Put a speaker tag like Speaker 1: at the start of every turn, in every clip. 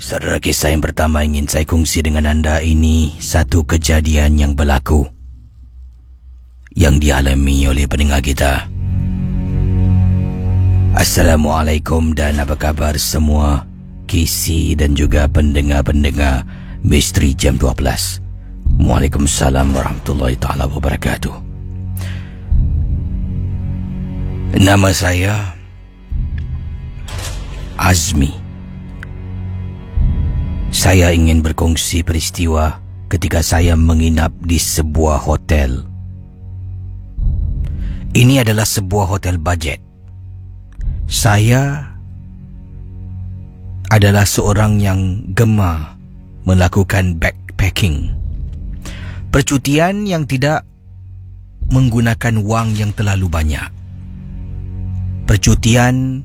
Speaker 1: Saudara, kisah yang pertama ingin saya kongsi dengan anda ini satu kejadian yang berlaku yang dialami oleh pendengar kita. Assalamualaikum dan apa kabar semua KC dan juga pendengar-pendengar Misteri Jam 12. Waalaikumsalam warahmatullahi ta'ala wabarakatuh. Nama saya Azmi. Saya ingin berkongsi peristiwa ketika saya menginap di sebuah hotel. Ini adalah sebuah hotel budget. Saya adalah seorang yang gemar melakukan backpacking. Percutian yang tidak menggunakan wang yang terlalu banyak. Percutian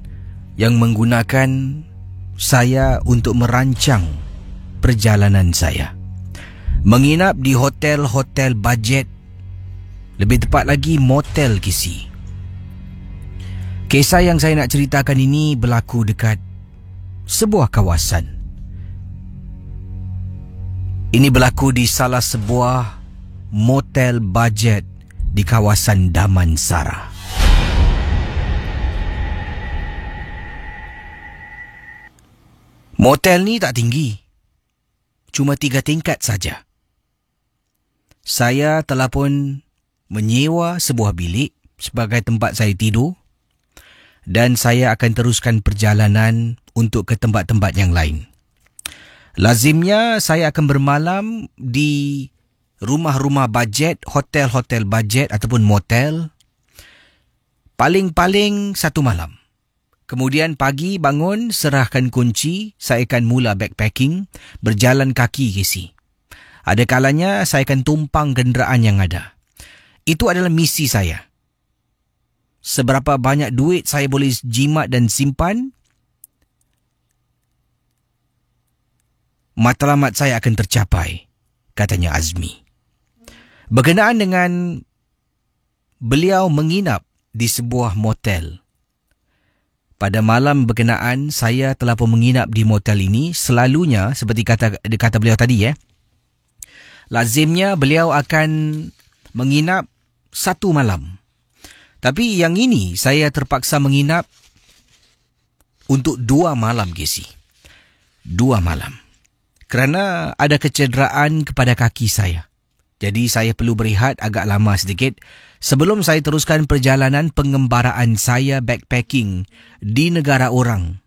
Speaker 1: yang menggunakan saya untuk merancang perjalanan saya. Menginap di hotel-hotel budget, lebih tepat lagi motel KC. Kisah yang saya nak ceritakan ini berlaku dekat sebuah kawasan. Ini berlaku di salah sebuah motel budget di kawasan Damansara. Motel ni tak tinggi, cuma 3 tingkat saja. Saya telah pun menyewa sebuah bilik sebagai tempat saya tidur dan saya akan teruskan perjalanan untuk ke tempat-tempat yang lain. Lazimnya saya akan bermalam di rumah-rumah budget, hotel-hotel budget ataupun motel paling-paling 1 malam. Kemudian pagi bangun, serahkan kunci, saya akan mula backpacking, berjalan kaki KC. Ada kalanya saya akan tumpang kenderaan yang ada. Itu adalah misi saya. Seberapa banyak duit saya boleh jimat dan simpan, matlamat saya akan tercapai, katanya Azmi. Berkenaan dengan beliau menginap di sebuah motel. Pada malam berkenaan, saya telah pun menginap di motel ini. Selalunya, seperti kata beliau tadi, lazimnya beliau akan menginap 1 malam. Tapi yang ini, saya terpaksa menginap untuk 2 malam, KC. 2 malam. Kerana ada kecederaan kepada kaki saya. Jadi saya perlu berehat agak lama sedikit sebelum saya teruskan perjalanan pengembaraan saya backpacking di negara orang.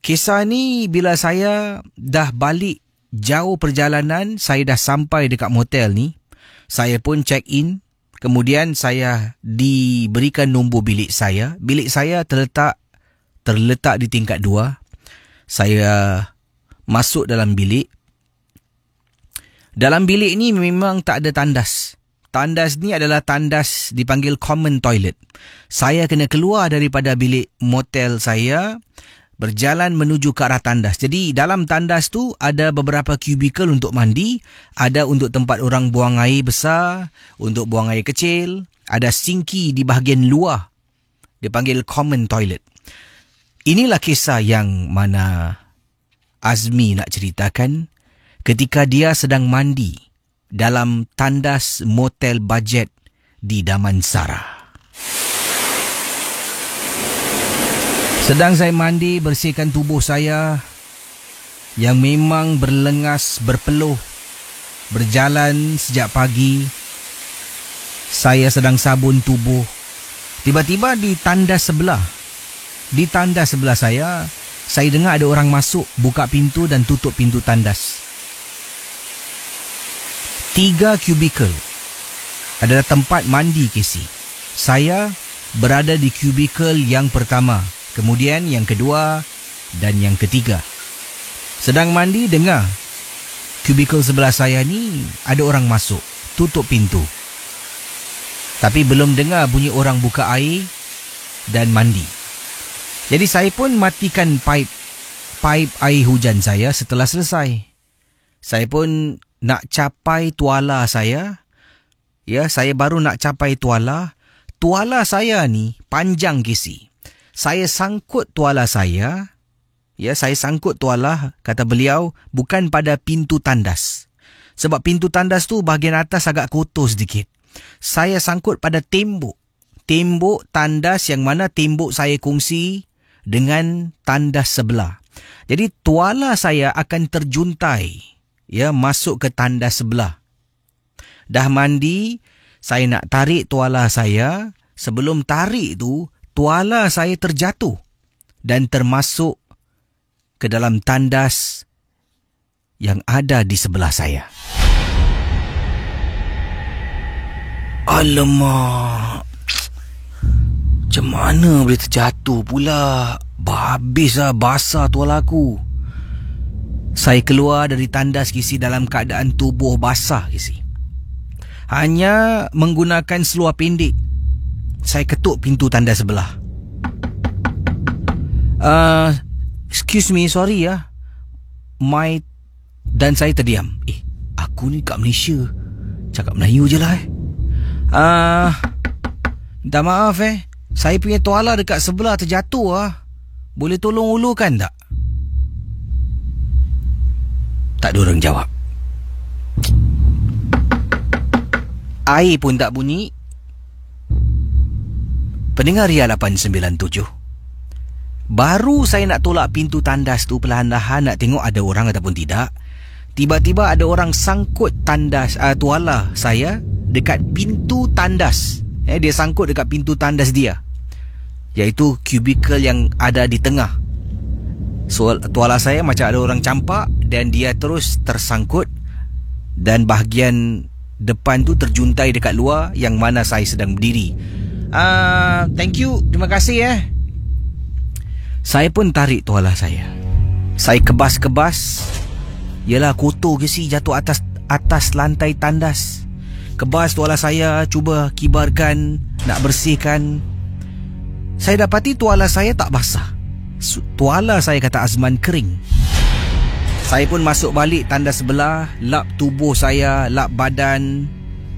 Speaker 1: Kisah ni bila saya dah balik jauh perjalanan, saya dah sampai dekat motel ni, saya pun check in, kemudian saya diberikan nombor bilik saya. Bilik saya terletak di tingkat 2. Saya masuk dalam bilik. Dalam bilik ni memang tak ada tandas. Tandas ni adalah tandas dipanggil common toilet. Saya kena keluar daripada bilik motel saya, berjalan menuju ke arah tandas. Jadi dalam tandas tu ada beberapa kubikel untuk mandi, ada untuk tempat orang buang air besar, untuk buang air kecil, ada sinki di bahagian luar, dipanggil common toilet. Inilah kisah yang mana Azmi nak ceritakan ketika dia sedang mandi dalam tandas motel budget di Damansara. Sedang saya mandi, bersihkan tubuh saya yang memang berlengas, berpeluh, berjalan sejak pagi. Saya sedang sabun tubuh. Tiba-tiba di tandas sebelah saya dengar ada orang masuk, buka pintu dan tutup pintu tandas. 3 kubikel adalah tempat mandi KC. Saya berada di kubikel yang pertama, kemudian yang kedua dan yang ketiga. Sedang mandi, dengar kubikel sebelah saya ni ada orang masuk, tutup pintu. Tapi belum dengar bunyi orang buka air dan mandi. Jadi saya pun matikan pipe air hujan saya setelah selesai. Saya pun nak capai tuala saya. Ya, saya baru nak capai tuala. Tuala saya ni panjang KC. Saya sangkut tuala saya Ya, saya sangkut tuala, kata beliau, bukan pada pintu tandas. Sebab pintu tandas tu bahagian atas agak kotor sedikit. Saya sangkut pada tembok. Tembok tandas yang mana tembok saya kongsi dengan tandas sebelah. Jadi tuala saya akan terjuntai, ya, masuk ke tandas sebelah. Dah mandi, saya nak tarik tuala saya. Sebelum tarik tu, tuala saya terjatuh dan termasuk ke dalam tandas yang ada di sebelah saya. Alamak, macam mana boleh terjatuh pula? Habis lah basah tuala aku. Saya keluar dari tandas kisi dalam keadaan tubuh basah kisi. Hanya menggunakan seluar pendek. Saya ketuk pintu tandas sebelah. Excuse me, sorry ya. Dan saya terdiam. Aku ni kat Malaysia, cakap Melayu je lah. Minta maaf saya punya tuala dekat sebelah terjatuh lah. Boleh tolong ulurkan tak? Tak ada orang jawab. Air pun tak bunyi. Pendengar Ria 897. Baru saya nak tolak pintu tandas tu perlahan-lahan nak tengok ada orang ataupun tidak. Tiba-tiba ada orang sangkut tandas tuala saya dekat pintu tandas. Dia sangkut dekat pintu tandas dia, iaitu kubikel yang ada di tengah. So, tuala saya macam ada orang campak dan dia terus tersangkut dan bahagian depan tu terjuntai dekat luar yang mana saya sedang berdiri. Thank you, terima kasih Saya pun tarik tuala saya. Saya kebas-kebas. Yelah, kotor ke si jatuh atas lantai tandas. Kebas tuala saya, cuba kibarkan, nak bersihkan. Saya dapati tuala saya tak basah. Tuala saya, kata Azman, kering. Saya pun masuk balik tandas sebelah, lap tubuh saya, lap badan,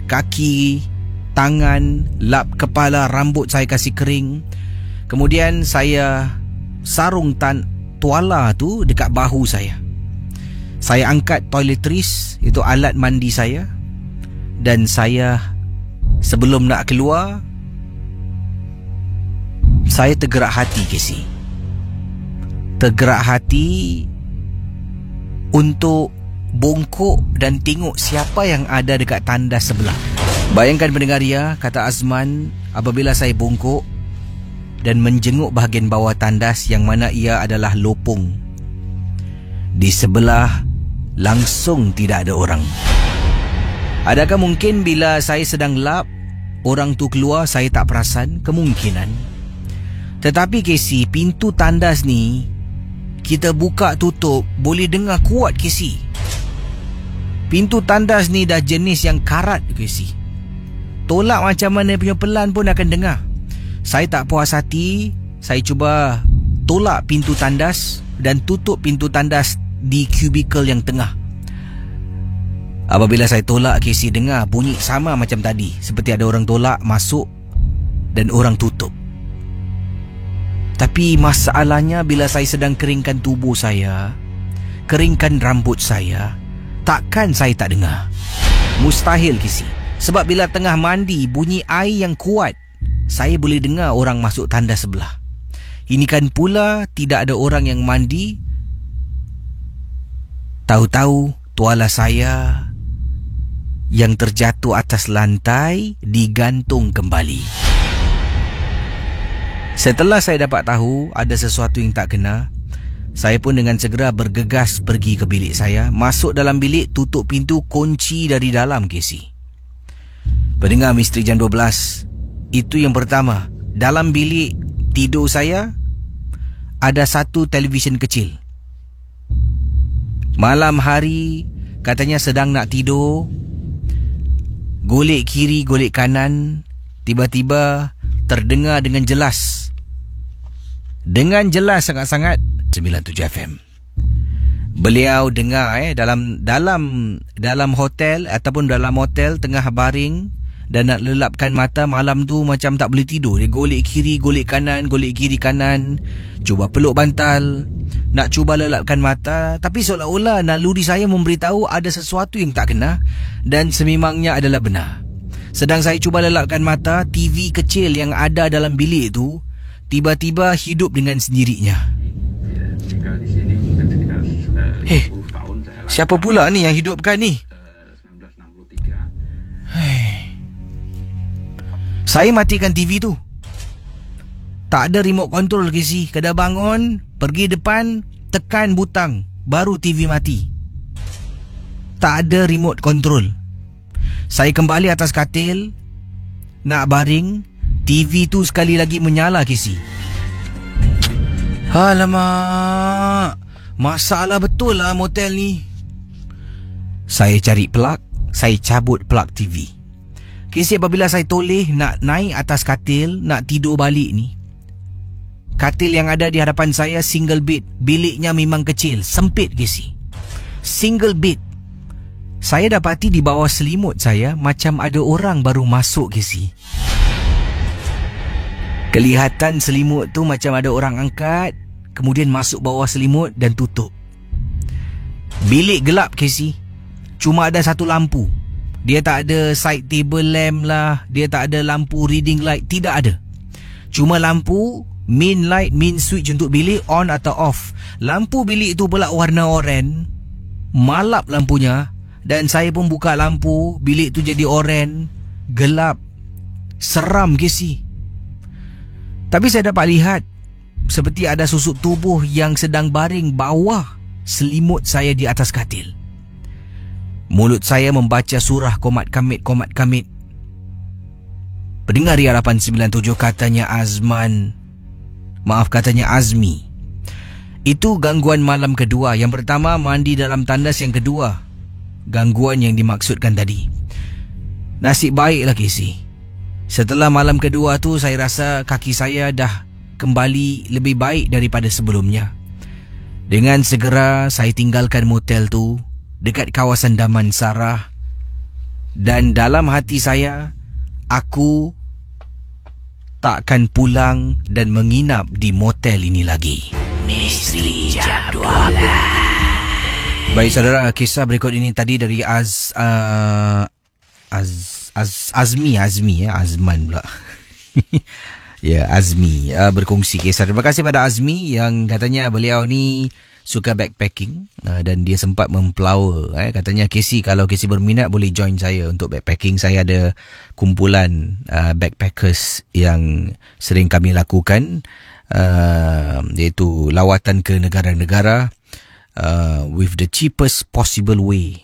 Speaker 1: kaki, tangan, lap kepala, rambut saya kasih kering. Kemudian saya sarung tuala tu dekat bahu saya. Saya angkat toiletries, itu alat mandi saya. Dan saya, sebelum nak keluar, saya tergerak hati, Casey. Tergerak hati untuk bongkok dan tengok siapa yang ada dekat tandas sebelah. Bayangkan pendengar Ria, kata Azman, apabila saya bongkok dan menjenguk bahagian bawah tandas yang mana ia adalah lopong. Di sebelah langsung tidak ada orang. Adakah mungkin bila saya sedang lap, orang tu keluar, saya tak perasan? Kemungkinan. Tetapi Casey, pintu tandas ni kita buka tutup boleh dengar kuat, Casey. Pintu tandas ni dah jenis yang karat, Casey. Tolak macam mana punya pelan pun akan dengar. Saya tak puas hati, saya cuba tolak pintu tandas dan tutup pintu tandas di kubikel yang tengah. Apabila saya tolak, Casey dengar bunyi sama macam tadi, seperti ada orang tolak, masuk dan orang tutup. Tapi masalahnya bila saya sedang keringkan tubuh saya, keringkan rambut saya, takkan saya tak dengar? Mustahil, Casey. Sebab bila tengah mandi, bunyi air yang kuat, saya boleh dengar orang masuk tandas sebelah. Ini kan pula tidak ada orang yang mandi. Tahu-tahu tuala saya yang terjatuh atas lantai digantung kembali. Setelah saya dapat tahu ada sesuatu yang tak kena, saya pun dengan segera bergegas pergi ke bilik saya. Masuk dalam bilik, tutup pintu, kunci dari dalam, Casey. Pendengar Misteri Jam 12, itu yang pertama. Dalam bilik tidur saya ada satu televisyen kecil. Malam hari katanya sedang nak tidur, golek kiri, golek kanan, tiba-tiba terdengar dengan jelas. Dengan jelas sangat-sangat 97 FM. Beliau dengar dalam hotel ataupun dalam hotel tengah baring, Dan nak lelapkan mata malam tu macam tak boleh tidur. Dia golek kiri, golek kanan, golek kiri kanan. Cuba peluk bantal. Nak cuba lelapkan mata. Tapi seolah-olah naluri saya memberitahu ada sesuatu yang tak kena. Dan sememangnya adalah benar. Sedang saya cuba lelapkan mata, TV kecil yang ada dalam bilik tu tiba-tiba hidup dengan sendirinya. Hei, siapa pula ni yang hidupkan ni? Saya matikan TV tu. Tak ada remote control ke si. Kena bangun, pergi depan, tekan butang, baru TV mati. Tak ada remote control. Saya kembali atas katil, nak baring, TV tu sekali lagi menyala kisi. Alamak, masalah betul lah motel ni. Saya cari plug, saya cabut plug TV. Kisi apabila saya toleh nak naik atas katil, nak tidur balik ni. Katil yang ada di hadapan saya single bed. Biliknya memang kecil, sempit kisi. Single bed. Saya dapati di bawah selimut saya macam ada orang baru masuk kisi. Kelihatan selimut tu macam ada orang angkat, kemudian masuk bawah selimut dan tutup. Bilik gelap kisi. Cuma ada satu lampu. Dia tak ada side table lamp lah, dia tak ada lampu reading light, tidak ada. Cuma lampu main light, main switch untuk bilik on atau off. Lampu bilik tu pula warna oranye. Malap lampunya. Dan saya pun buka lampu, bilik tu jadi oranye, gelap, seram kisi. Tapi saya dapat lihat seperti ada susuk tubuh yang sedang baring bawah selimut saya di atas katil. Mulut saya membaca surah Qomat Kamit, Qomat Kamit. Pendengar Ria 897 katanya Azman. Maaf, katanya Azmi. Itu gangguan malam kedua. Yang pertama mandi dalam tandas, yang kedua gangguan yang dimaksudkan tadi. Nasib baiklah Casey. Setelah malam kedua tu saya rasa kaki saya dah kembali lebih baik daripada sebelumnya. Dengan segera saya tinggalkan motel tu dekat kawasan Damansara. Dan dalam hati saya, aku tak akan pulang dan menginap di motel ini lagi. Misteri Jam 12. Baik saudara, kisah berikut ini tadi dari Azmi Azman pula. Ya, Azmi berkongsi kisah. Terima kasih pada Azmi yang katanya beliau ni suka backpacking dan dia sempat mempelawa. Katanya Casey, kalau Casey berminat boleh join saya untuk backpacking. Saya ada kumpulan backpackers yang sering kami lakukan, iaitu lawatan ke negara-negara with the cheapest possible way.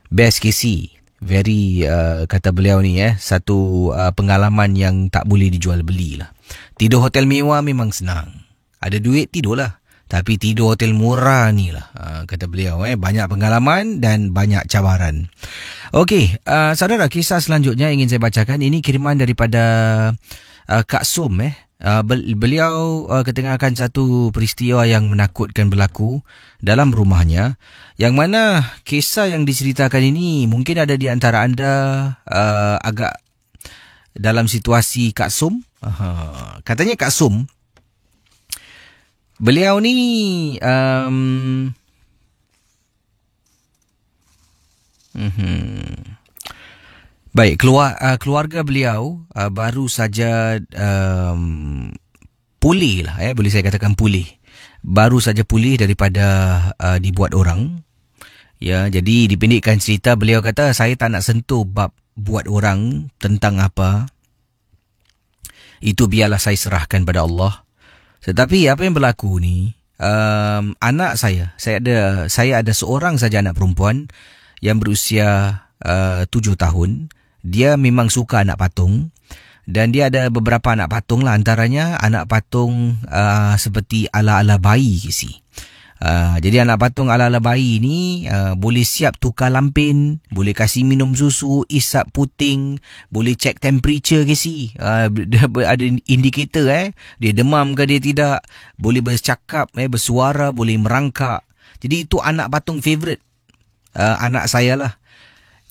Speaker 1: Best Casey. Very kata beliau ni satu pengalaman yang tak boleh dijual beli lah. Tidur hotel mewah memang senang. Ada duit tidurlah. Tapi tidur hotel murah ni lah, kata beliau. Banyak pengalaman dan banyak cabaran. Okey, saudara, kisah selanjutnya ingin saya bacakan. Ini kiriman daripada Kak Som. Beliau ketengahkan satu peristiwa yang menakutkan berlaku dalam rumahnya, yang mana kisah yang diceritakan ini mungkin ada di antara anda agak dalam situasi Kak Som. Katanya Kak Som, beliau ni baik, keluarga beliau baru saja pulih lah, boleh saya katakan pulih. Baru saja pulih daripada dibuat orang. Ya, jadi dipendekkan cerita, beliau kata saya tak nak sentuh bab buat orang tentang apa. Itu biarlah saya serahkan pada Allah. Tetapi apa yang berlaku ni, anak saya ada seorang saja anak perempuan yang berusia 7 tahun. Dia memang suka anak patung. Dan dia ada beberapa anak patung lah. Antaranya anak patung seperti ala-ala bayi kisi. Jadi anak patung ala-ala bayi ni boleh siap tukar lampin, boleh kasih minum susu, isap puting, boleh check temperature kisi. Ada indikator dia demam ke dia tidak, boleh bercakap, bersuara, boleh merangkak. Jadi itu anak patung favourite anak saya lah.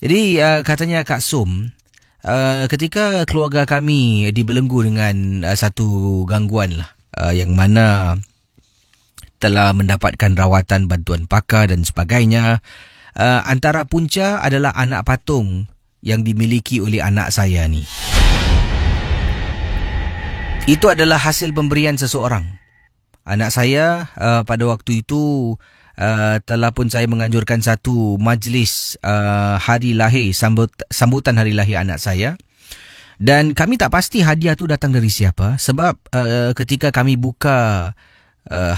Speaker 1: Jadi katanya Kak Som, ketika keluarga kami dibelenggu dengan satu gangguan lah, yang mana telah mendapatkan rawatan bantuan pakar dan sebagainya. Antara punca adalah anak patung yang dimiliki oleh anak saya ni. Itu adalah hasil pemberian seseorang. Anak saya pada waktu itu telah pun saya menganjurkan satu majlis hari lahir, sambutan hari lahir anak saya. Dan kami tak pasti hadiah tu datang dari siapa. Sebab ketika kami buka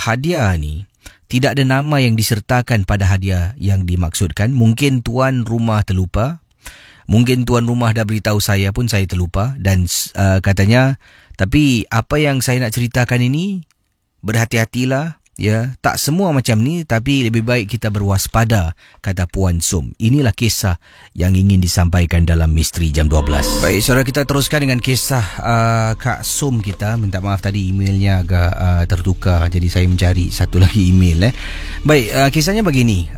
Speaker 1: hadiah ni, tidak ada nama yang disertakan pada hadiah yang dimaksudkan. Mungkin tuan rumah terlupa. Mungkin tuan rumah dah beritahu saya pun saya terlupa. Dan katanya, tapi apa yang saya nak ceritakan ini, berhati-hatilah. Ya, tak semua macam ni, tapi lebih baik kita berwaspada, kata Puan Som. Inilah kisah yang ingin disampaikan dalam Misteri Jam 12. Baik, saudara, kita teruskan dengan kisah Kak Som kita. Minta maaf tadi emailnya agak tertukar, jadi saya mencari satu lagi email. Baik, kisahnya begini.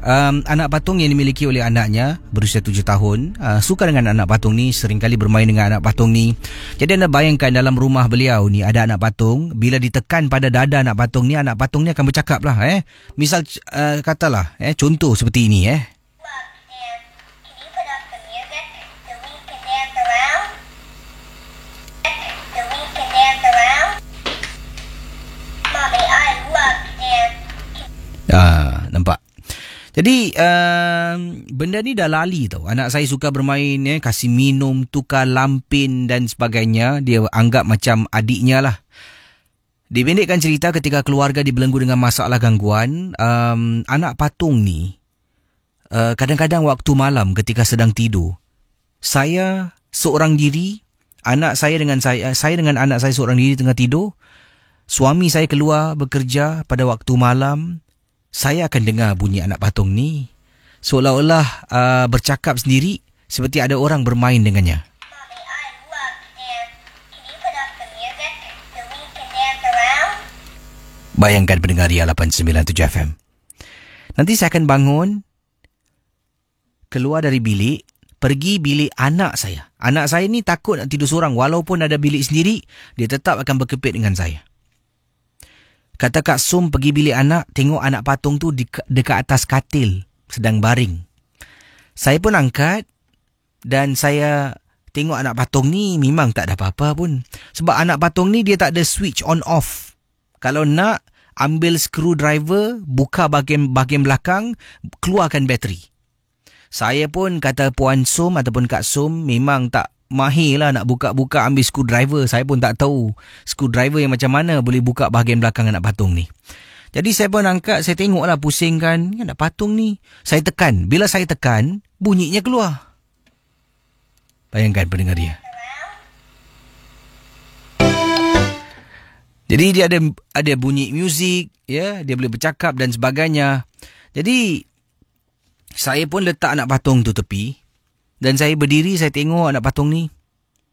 Speaker 1: Anak patung yang dimiliki oleh anaknya berusia 7 tahun, suka dengan anak patung ni, seringkali bermain dengan anak patung ni. Jadi anda bayangkan dalam rumah beliau ni ada anak patung. Bila ditekan pada dada anak patung ni akan bercakap lah. Misal katalah, contoh seperti ini. Nampak? Jadi benda ni dah lali tau. Anak saya suka bermain, kasih minum, tukar lampin dan sebagainya. Dia anggap macam adiknya lah. Dipendekkan cerita, ketika keluarga dibelenggu dengan masalah gangguan, anak patung ni kadang-kadang waktu malam ketika sedang tidur, saya seorang diri, anak saya dengan anak saya seorang diri tengah tidur, suami saya keluar bekerja pada waktu malam, saya akan dengar bunyi anak patung ni seolah-olah bercakap sendiri, seperti ada orang bermain dengannya. Bayangkan pendengar Ria 897 FM. Nanti saya akan bangun, keluar dari bilik, pergi bilik anak saya. Anak saya ni takut nak tidur seorang. Walaupun ada bilik sendiri, dia tetap akan berkepit dengan saya. Kata Kak Som pergi bilik anak, tengok anak patung tu dekat atas katil, sedang baring. Saya pun angkat dan saya tengok anak patung ni memang tak ada apa-apa pun. Sebab anak patung ni dia tak ada switch on off. Kalau nak, ambil screwdriver, buka bahagian belakang, keluarkan bateri. Saya pun kata Puan Som ataupun Kak Som memang tak mahir lah nak buka-buka ambil screwdriver. Saya pun tak tahu screwdriver yang macam mana boleh buka bahagian belakang anak patung ni. Jadi saya pun angkat, saya tengok lah, pusingkan anak patung ni. Saya tekan. Bila saya tekan, bunyinya keluar. Bayangkan pendengar dia. Jadi dia ada bunyi muzik, ya, dia boleh bercakap dan sebagainya. Jadi saya pun letak anak patung tu tepi dan saya berdiri, saya tengok anak patung ni.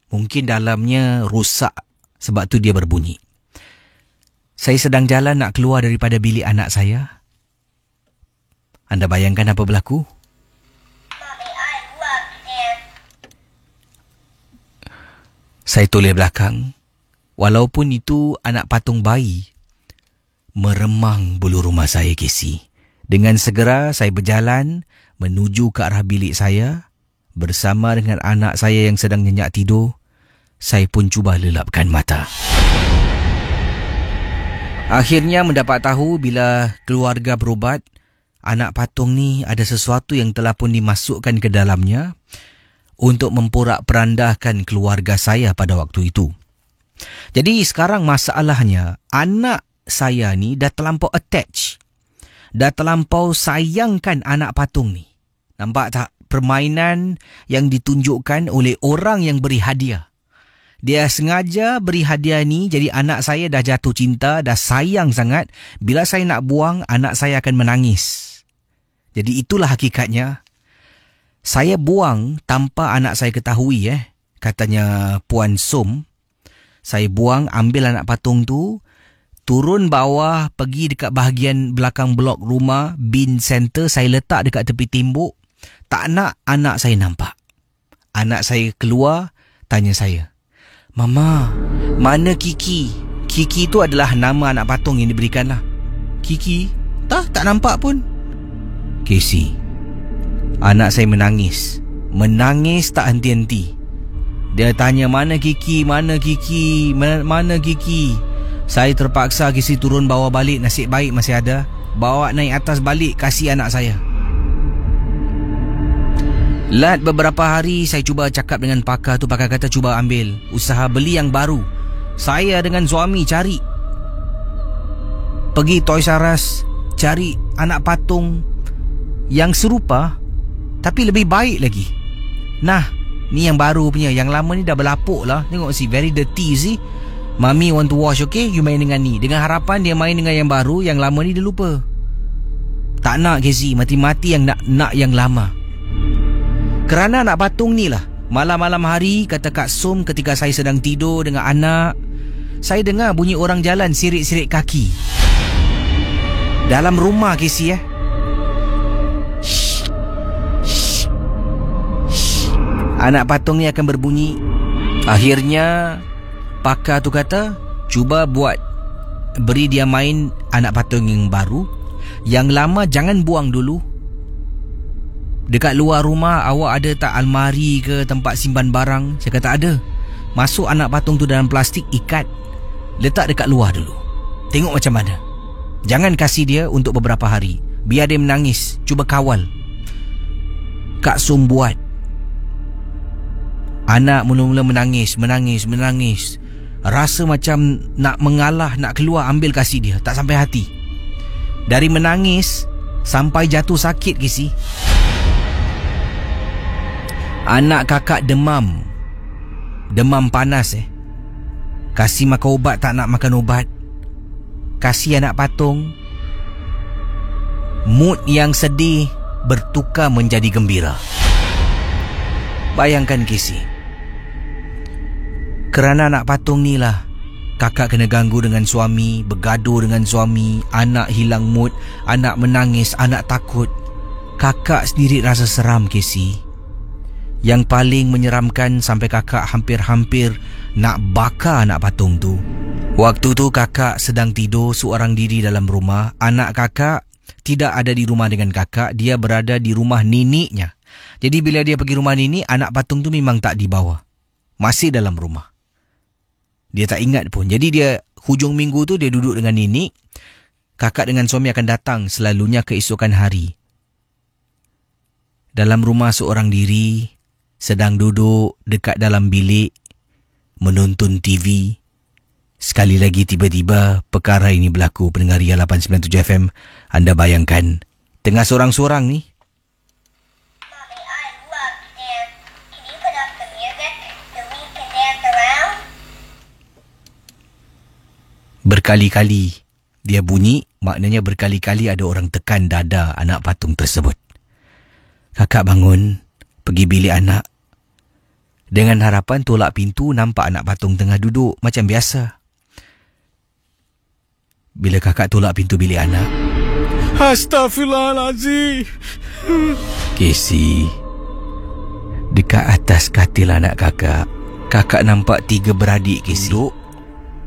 Speaker 1: Mungkin dalamnya rosak, sebab tu dia berbunyi. Saya sedang jalan nak keluar daripada bilik anak saya. Anda bayangkan apa berlaku? Saya toleh belakang. Walaupun itu anak patung bayi, meremang bulu rumah saya, Casey. Dengan segera saya berjalan menuju ke arah bilik saya. Bersama dengan anak saya yang sedang nyenyak tidur, saya pun cuba lelapkan mata. Akhirnya mendapat tahu bila keluarga berubat, anak patung ni ada sesuatu yang telah pun dimasukkan ke dalamnya untuk memporak-perandahkan keluarga saya pada waktu itu. Jadi sekarang masalahnya, anak saya ni dah terlampau attach. Dah terlampau sayangkan anak patung ni. Nampak tak permainan yang ditunjukkan oleh orang yang beri hadiah? Dia sengaja beri hadiah ni, jadi anak saya dah jatuh cinta, dah sayang sangat. Bila saya nak buang, anak saya akan menangis. Jadi itulah hakikatnya. Saya buang tanpa anak saya ketahui, katanya Puan Som. Saya buang, ambil anak patung tu, turun bawah, pergi dekat bahagian belakang blok rumah, bin center, saya letak dekat tepi tembok. Tak nak anak saya nampak. Anak saya keluar, tanya saya, "Mama, mana Kiki?" Kiki tu adalah nama anak patung yang diberikan lah. "Kiki? Tak nampak pun." Casey, anak saya menangis. Menangis tak henti-henti. Dia tanya, "Mana Kiki? Mana Kiki? Mana Kiki?" Saya terpaksa Casey turun bawa balik. Nasib baik masih ada. Bawa naik atas balik, kasih anak saya. Lat beberapa hari saya cuba cakap dengan pakar tu. Pakar kata cuba ambil usaha beli yang baru. Saya dengan suami cari, pergi Toys R Us, cari anak patung yang serupa tapi lebih baik lagi. Nah, ni yang baru punya. Yang lama ni dah berlapuk lah. Tengok si, very dirty si. "Mami want to wash, okay? You main dengan ni." Dengan harapan dia main dengan yang baru. Yang lama ni dia lupa. Tak nak Casey, mati-mati yang nak yang lama. Kerana anak patung ni lah, malam-malam hari, kata Kak Som, ketika saya sedang tidur dengan anak, saya dengar bunyi orang jalan sirik-sirik kaki dalam rumah Casey. Anak patung ni akan berbunyi. Akhirnya pakar tu kata, cuba beri dia main anak patung yang baru. Yang lama jangan buang dulu. Dekat luar rumah awak ada tak almari ke tempat simpan barang? Saya kata ada. Masuk anak patung tu dalam plastik, ikat, letak dekat luar dulu. Tengok macam mana. Jangan kasih dia untuk beberapa hari. Biar dia menangis. Cuba kawal. Kak Som buat. Anak mula-mula menangis. Rasa macam nak mengalah, nak keluar, ambil kasih dia. Tak sampai hati. Dari menangis sampai jatuh sakit Casey. Anak kakak demam panas Kasih makan ubat, tak nak makan ubat. Kasih anak patung. Mood yang sedih bertukar menjadi gembira. Bayangkan Casey, kerana anak patung ni lah kakak kena ganggu dengan suami, bergaduh dengan suami, anak hilang mood, anak menangis, anak takut. Kakak sendiri rasa seram Casey. Yang paling menyeramkan sampai kakak hampir-hampir nak bakar anak patung tu. Waktu tu kakak sedang tidur seorang diri dalam rumah. Anak kakak tidak ada di rumah dengan kakak. Dia berada di rumah nenek-nya. Jadi bila dia pergi rumah nenek, anak patung tu memang tak dibawa. Masih dalam rumah. Dia tak ingat pun. Jadi dia hujung minggu tu dia duduk dengan nenek. Kakak dengan suami akan datang selalunya keesokan hari. Dalam rumah seorang diri, sedang duduk dekat dalam bilik, menonton TV. Sekali lagi tiba-tiba perkara ini berlaku. Pendengar Ria 897 FM, anda bayangkan, tengah sorang-sorang ni. Berkali-kali dia bunyi, maknanya berkali-kali ada orang tekan dada anak patung tersebut. Kakak bangun, pergi bilik anak. Dengan harapan tolak pintu, nampak anak patung tengah duduk macam biasa. Bila kakak tolak pintu bilik anak, "Astaghfirullahalazim." Casey, dekat atas katil anak kakak, kakak nampak 3 beradik Casey. Duduk,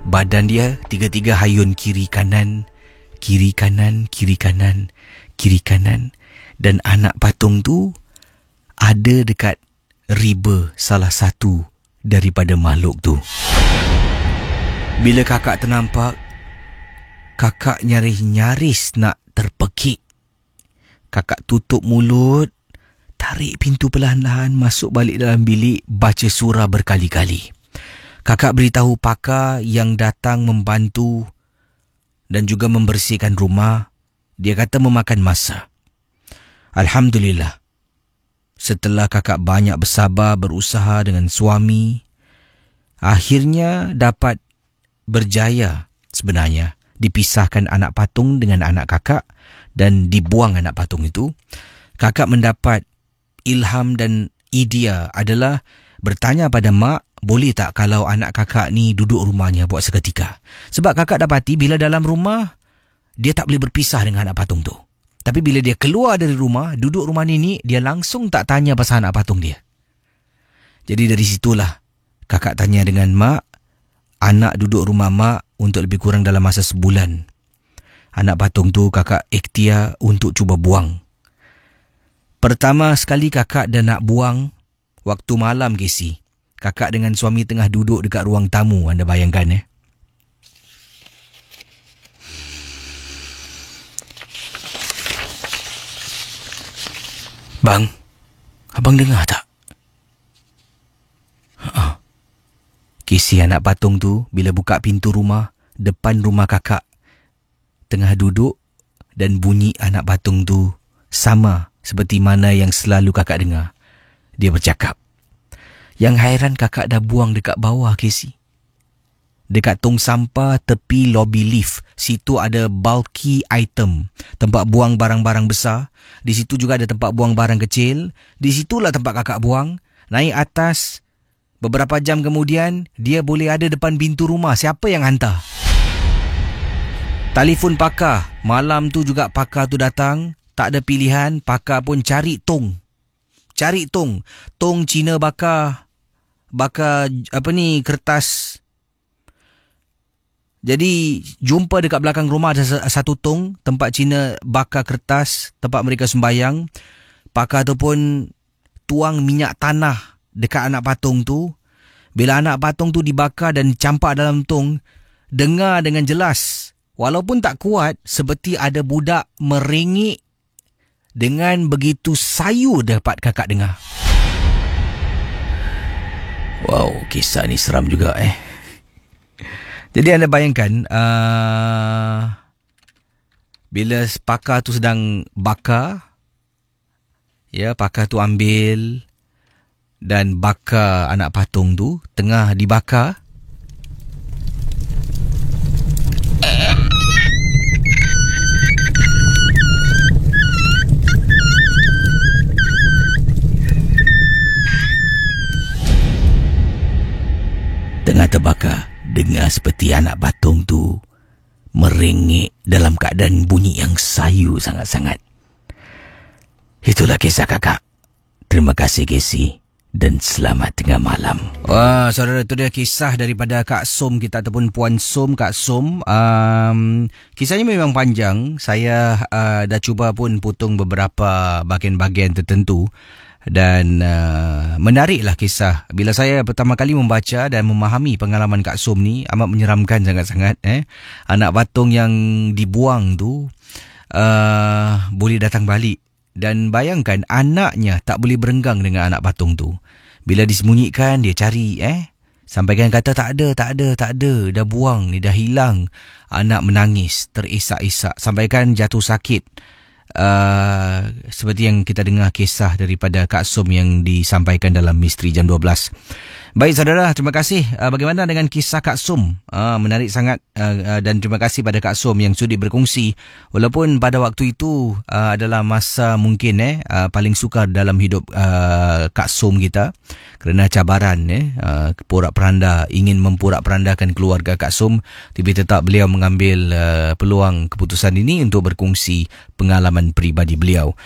Speaker 1: badan dia tiga-tiga hayun kiri kanan, kiri kanan, kiri kanan, kiri kanan. Dan anak patung tu ada dekat riba salah satu daripada makhluk tu. Bila kakak ternampak, kakak nyaris nak terpekik. Kakak tutup mulut, tarik pintu perlahan-lahan, masuk balik dalam bilik, baca surah berkali-kali. Kakak beritahu pakar yang datang membantu dan juga membersihkan rumah. Dia kata memakan masa. Alhamdulillah, setelah kakak banyak bersabar, berusaha dengan suami, akhirnya dapat berjaya sebenarnya dipisahkan anak patung dengan anak kakak dan dibuang anak patung itu. Kakak mendapat ilham dan idea adalah bertanya pada mak, boleh tak kalau anak kakak ni duduk rumahnya buat seketika. Sebab kakak dapati bila dalam rumah, dia tak boleh berpisah dengan anak patung tu. Tapi bila dia keluar dari rumah, duduk rumah nenek, dia langsung tak tanya pasal anak patung dia. Jadi dari situlah kakak tanya dengan mak, anak duduk rumah mak untuk lebih kurang dalam masa sebulan. Anak patung tu kakak ikhtiar untuk cuba buang. Pertama sekali kakak dah nak buang waktu malam, Casey. Kakak dengan suami tengah duduk dekat ruang tamu, anda bayangkan Bang, abang dengar tak? Casey, anak patung tu bila buka pintu rumah, depan rumah kakak, tengah duduk dan bunyi anak patung tu sama seperti mana yang selalu kakak dengar. Dia bercakap. Yang hairan kakak dah buang dekat bawah, Casey. Dekat tong sampah tepi lobby lift. Situ ada bulky item. Tempat buang barang-barang besar. Di situ juga ada tempat buang barang kecil. Di situlah tempat kakak buang. Naik atas. Beberapa jam kemudian, dia boleh ada depan pintu rumah. Siapa yang hantar? Telefon pakar. Malam tu juga pakar tu datang. Tak ada pilihan. Pakar pun cari tong. Cari tong. Tong Cina bakar kertas. Jadi jumpa dekat belakang rumah ada satu tong tempat Cina bakar kertas, tempat mereka sembayang. Pakar tu pun tuang minyak tanah dekat anak patung tu. Bila anak patung tu dibakar dan campak dalam tong, dengar dengan jelas, walaupun tak kuat, seperti ada budak merengek dengan begitu sayu dapat kakak dengar. Wow, kisah ni seram juga Jadi anda bayangkan, bila pakar tu sedang bakar, pakar tu ambil dan bakar anak patung tu, tengah dibakar. Tengah terbakar, dengar seperti anak patung tu merengek dalam keadaan bunyi yang sayu sangat-sangat. Itulah kisah kakak. Terima kasih, Casey. Dan selamat tengah malam. Wah, saudara, itu dia kisah daripada Kak Som kita ataupun Puan Som, Kak Som. Kisahnya memang panjang. Saya dah cuba pun potong beberapa bahagian-bahagian tertentu. Dan menariklah kisah. Bila saya pertama kali membaca dan memahami pengalaman Kak Som ni, amat menyeramkan sangat-sangat. Anak patung yang dibuang tu boleh datang balik. Dan bayangkan anaknya tak boleh berenggang dengan anak patung tu. Bila disembunyikan, dia cari sampaikan kata tak ada, dah buang ni, dah hilang. Anak menangis, terisak-isak, sampaikan jatuh sakit. Seperti yang kita dengar kisah daripada Kak Som yang disampaikan dalam Misteri Jam 12. Baik saudara, terima kasih. Bagaimana dengan kisah Kak Som? Menarik sangat dan terima kasih pada Kak Som yang sudi berkongsi. Walaupun pada waktu itu adalah masa mungkin paling sukar dalam hidup Kak Som kita. Kerana cabaran porak-peranda, ingin memporak-perandakan keluarga Kak Som. Tapi tetap beliau mengambil peluang keputusan ini untuk berkongsi pengalaman peribadi beliau.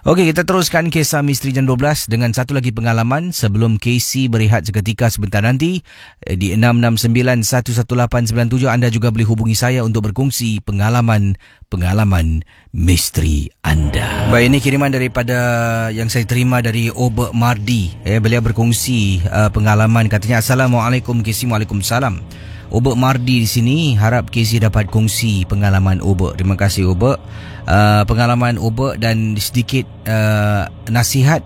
Speaker 1: Okey, kita teruskan kisah Misteri Jam 12 dengan satu lagi pengalaman sebelum Casey berehat seketika sebentar nanti. Di 669-11897 anda juga boleh hubungi saya untuk berkongsi pengalaman misteri anda. Baik, ini kiriman daripada yang saya terima dari Obek Mardi. Beliau berkongsi pengalaman, katanya, Assalamualaikum Casey. Waalaikumsalam. Obek Mardi di sini, harap Casey dapat kongsi pengalaman Obek. Terima kasih Obek. Pengalaman Obek dan sedikit nasihat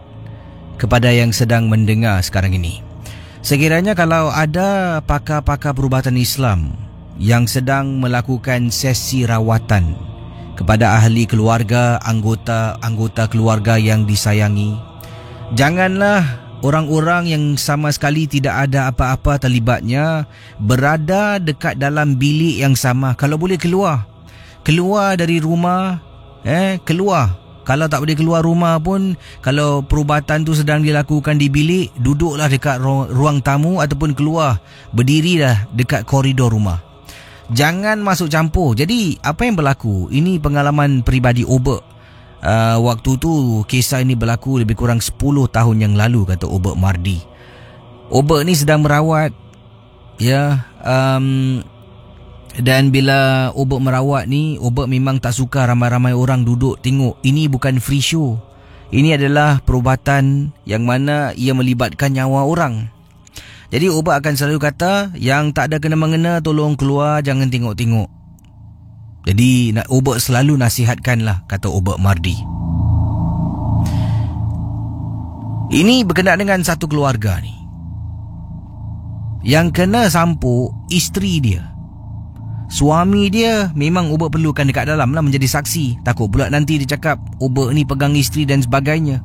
Speaker 1: kepada yang sedang mendengar sekarang ini. Sekiranya kalau ada pakar-pakar perubatan Islam yang sedang melakukan sesi rawatan kepada ahli keluarga, anggota keluarga yang disayangi, janganlah orang-orang yang sama sekali tidak ada apa-apa terlibatnya berada dekat dalam bilik yang sama. Kalau boleh keluar dari rumah, keluar. Kalau tak boleh keluar rumah pun, kalau perubatan tu sedang dilakukan di bilik, duduklah dekat ruang tamu ataupun keluar, berdirilah dekat koridor rumah. Jangan masuk campur. Jadi apa yang berlaku? Ini pengalaman peribadi Obek. Waktu tu kisah ini berlaku lebih kurang 10 tahun yang lalu, kata Obek Mardi. Obek ni sedang merawat, ya, dan bila Obek merawat ni, Obek memang tak suka ramai-ramai orang duduk tengok. Ini bukan free show. Ini adalah perubatan yang mana ia melibatkan nyawa orang. Jadi Obek akan selalu kata, yang tak ada kena-mengena tolong keluar, jangan tengok-tengok. Jadi Obek selalu nasihatkanlah, kata Obek Mardi. Ini berkenaan dengan satu keluarga ni. Yang kena sampuk isteri dia. Suami dia memang Obek perlukan dekat dalam lah menjadi saksi. Takut pula nanti dia cakap Obek ni pegang isteri dan sebagainya.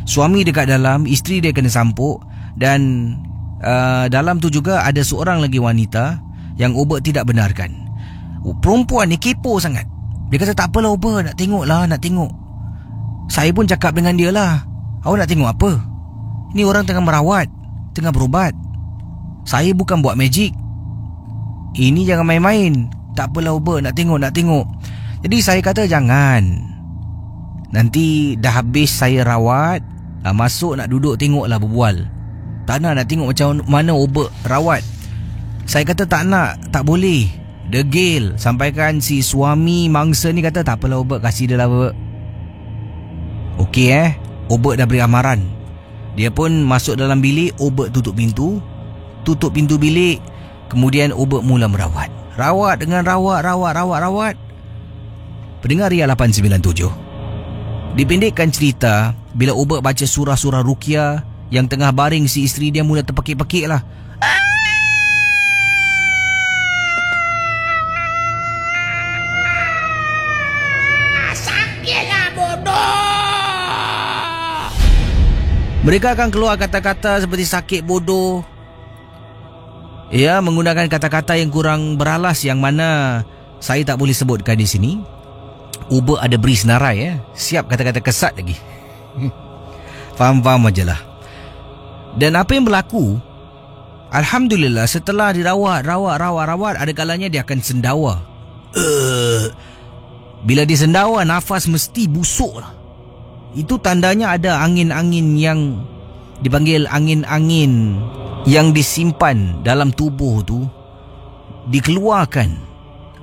Speaker 1: Suami dekat dalam, isteri dia kena sampuk. Dan dalam tu juga ada seorang lagi wanita yang Obek tidak benarkan. Perempuan ni kepo sangat. Dia kata tak apalah Obek, nak tengok lah, nak tengok. Saya pun cakap dengan dia lah, awak nak tengok apa? Ni orang tengah merawat, tengah berubat. Saya bukan buat magic. Ini jangan main-main. Tak apalah Obek, nak tengok, nak tengok. Jadi saya kata jangan. Nanti dah habis saya rawat, masuk nak duduk tengoklah berbual. Tak nak tengok macam mana Obek rawat. Saya kata tak nak, tak boleh. Degil. Sampaikan si suami mangsa ni kata tak apalah Obek, kasih dia lah Obek. Okey Obek dah beri amaran. Dia pun masuk dalam bilik, Obek tutup pintu. Tutup pintu bilik. Kemudian Obek mula merawat. Rawat dengan rawat. Pendengar Ria 897. Dipendekkan cerita, bila Obek baca surah-surah Ruqyah, yang tengah baring si isteri dia mula terpekik-pekik lah.
Speaker 2: Sakitlah bodoh.
Speaker 1: Mereka akan keluar kata-kata seperti sakit bodoh. Ya, menggunakan kata-kata yang kurang beralas yang mana saya tak boleh sebutkan di sini. Obek ada beri senarai siap kata-kata kesat lagi. Faham-faham aje lah. Dan apa yang berlaku, alhamdulillah setelah dirawat, ada kalanya dia akan sendawa. Bila dia sendawa, nafas mesti busuk lah. Itu tandanya ada angin-angin yang dipanggil angin-angin yang disimpan dalam tubuh tu dikeluarkan.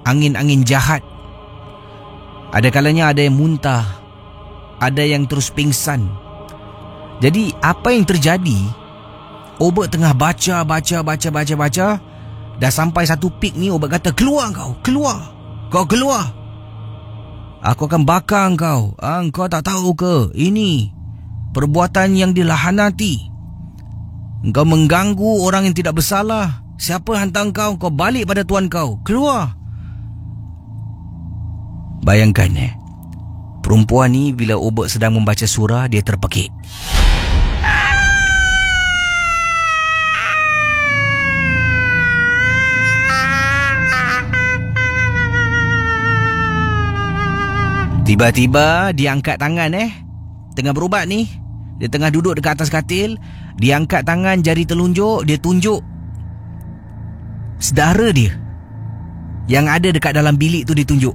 Speaker 1: Angin-angin jahat. Ada kalanya ada yang muntah, ada yang terus pingsan. Jadi apa yang terjadi, Obek tengah baca. Dah sampai satu pik ni, Obek kata, keluar. Aku akan bakar kau. Kau tak tahu ke? Ini perbuatan yang dilahanati. Engkau mengganggu orang yang tidak bersalah. Siapa hantar kau? Kau balik pada tuan kau. Keluar. Bayangkan perempuan ni bila Obek sedang membaca surah, dia terpekik. Tiba-tiba dia angkat tangan tengah berubat ni. Dia tengah duduk dekat atas katil. Dia angkat tangan, jari telunjuk, dia tunjuk saudara dia yang ada dekat dalam bilik tu, ditunjuk.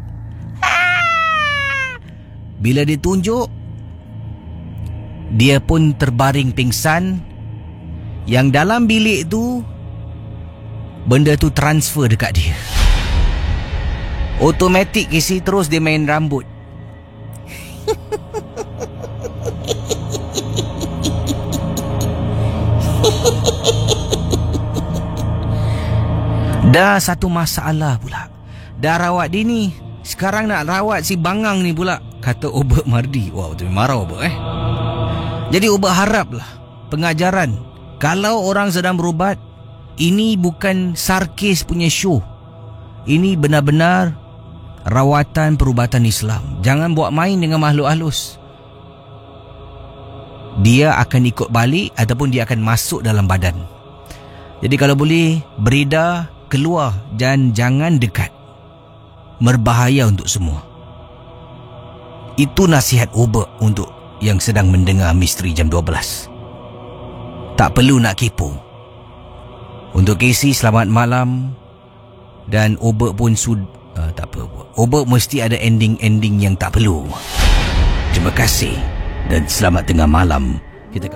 Speaker 1: Bila dia tunjuk, dia pun terbaring pingsan. Yang dalam bilik tu, benda tu transfer dekat dia. Automatik isi terus dia main rambut. Dah satu masalah pula. Dah rawat dia ni, sekarang nak rawat si bangang ni pula, kata Obek Mardi. Wah, betul marah Obek Jadi Obek haraplah pengajaran. Kalau orang sedang berubat, ini bukan sarkis punya show. Ini benar-benar rawatan perubatan Islam. Jangan buat main dengan makhluk halus. Dia akan ikut balik ataupun dia akan masuk dalam badan. Jadi kalau boleh, beredar, keluar dan jangan dekat. Berbahaya untuk semua. Itu nasihat Obek untuk yang sedang mendengar Misteri Jam 12. Tak perlu nak kepo. Untuk Casey, selamat malam. Dan Obek pun tak apa. Obek mesti ada ending-ending yang tak perlu. Terima kasih dan selamat tengah malam. Kita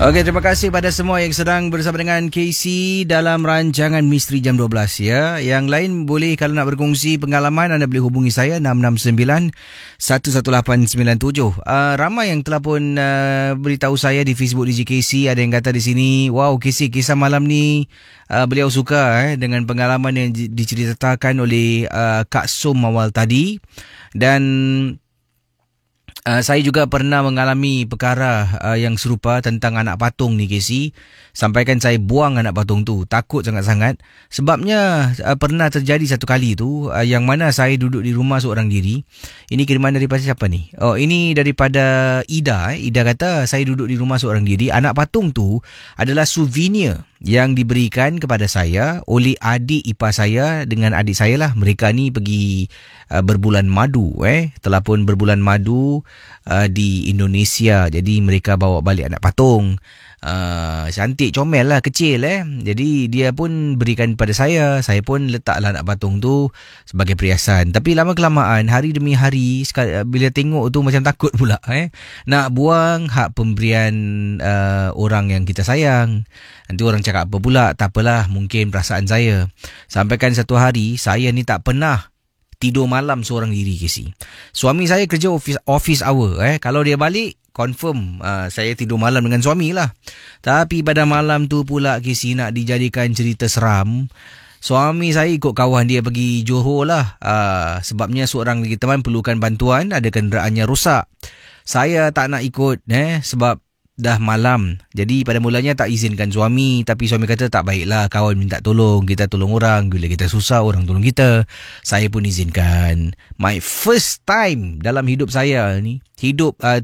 Speaker 1: Okey, terima kasih pada semua yang sedang bersama dengan Casey dalam rancangan Misteri Jam 12 ya. Yang lain boleh kalau nak berkongsi pengalaman anda boleh hubungi saya 669-11897. Ramai yang telah pun beritahu saya di Facebook DJ Casey, ada yang kata di sini, wow Casey, kisah malam ni beliau suka dengan pengalaman yang diceritakan oleh Kak Som awal tadi. Dan saya juga pernah mengalami perkara yang serupa tentang anak patung ni, Casey. Sampaikan saya buang anak patung tu. Takut sangat-sangat. Sebabnya pernah terjadi satu kali tu yang mana saya duduk di rumah seorang diri. Ini kiriman daripada siapa ni? Oh, ini daripada Ida. Ida kata saya duduk di rumah seorang diri. Anak patung tu adalah souvenir yang diberikan kepada saya oleh adik ipar saya dengan adik saya lah. Mereka ni pergi berbulan madu. Telah pun berbulan madu di Indonesia. Jadi mereka bawa balik anak patung. Cantik, comel lah, kecil Jadi dia pun berikan pada saya. Saya pun letaklah anak patung tu sebagai perhiasan. Tapi lama-kelamaan, hari demi hari, bila tengok tu macam takut pula nak buang hak pemberian orang yang kita sayang. Nanti orang cakap apa pula. Tak apalah, mungkin perasaan saya. Sampaikan satu hari, saya ni tak pernah tidur malam seorang diri, Casey. Suami saya kerja office hour. Kalau dia balik, confirm saya tidur malam dengan suami lah. Tapi pada malam tu pula, Casey, nak dijadikan cerita seram. Suami saya ikut kawan dia pergi Johor lah. Sebabnya seorang lagi teman perlukan bantuan, ada kenderaannya rosak. Saya tak nak ikut sebab dah malam. Jadi pada mulanya tak izinkan suami. Tapi suami kata tak baiklah, kawan minta tolong, kita tolong orang. Bila kita susah, orang tolong kita. Saya pun izinkan. My first time dalam hidup saya ni,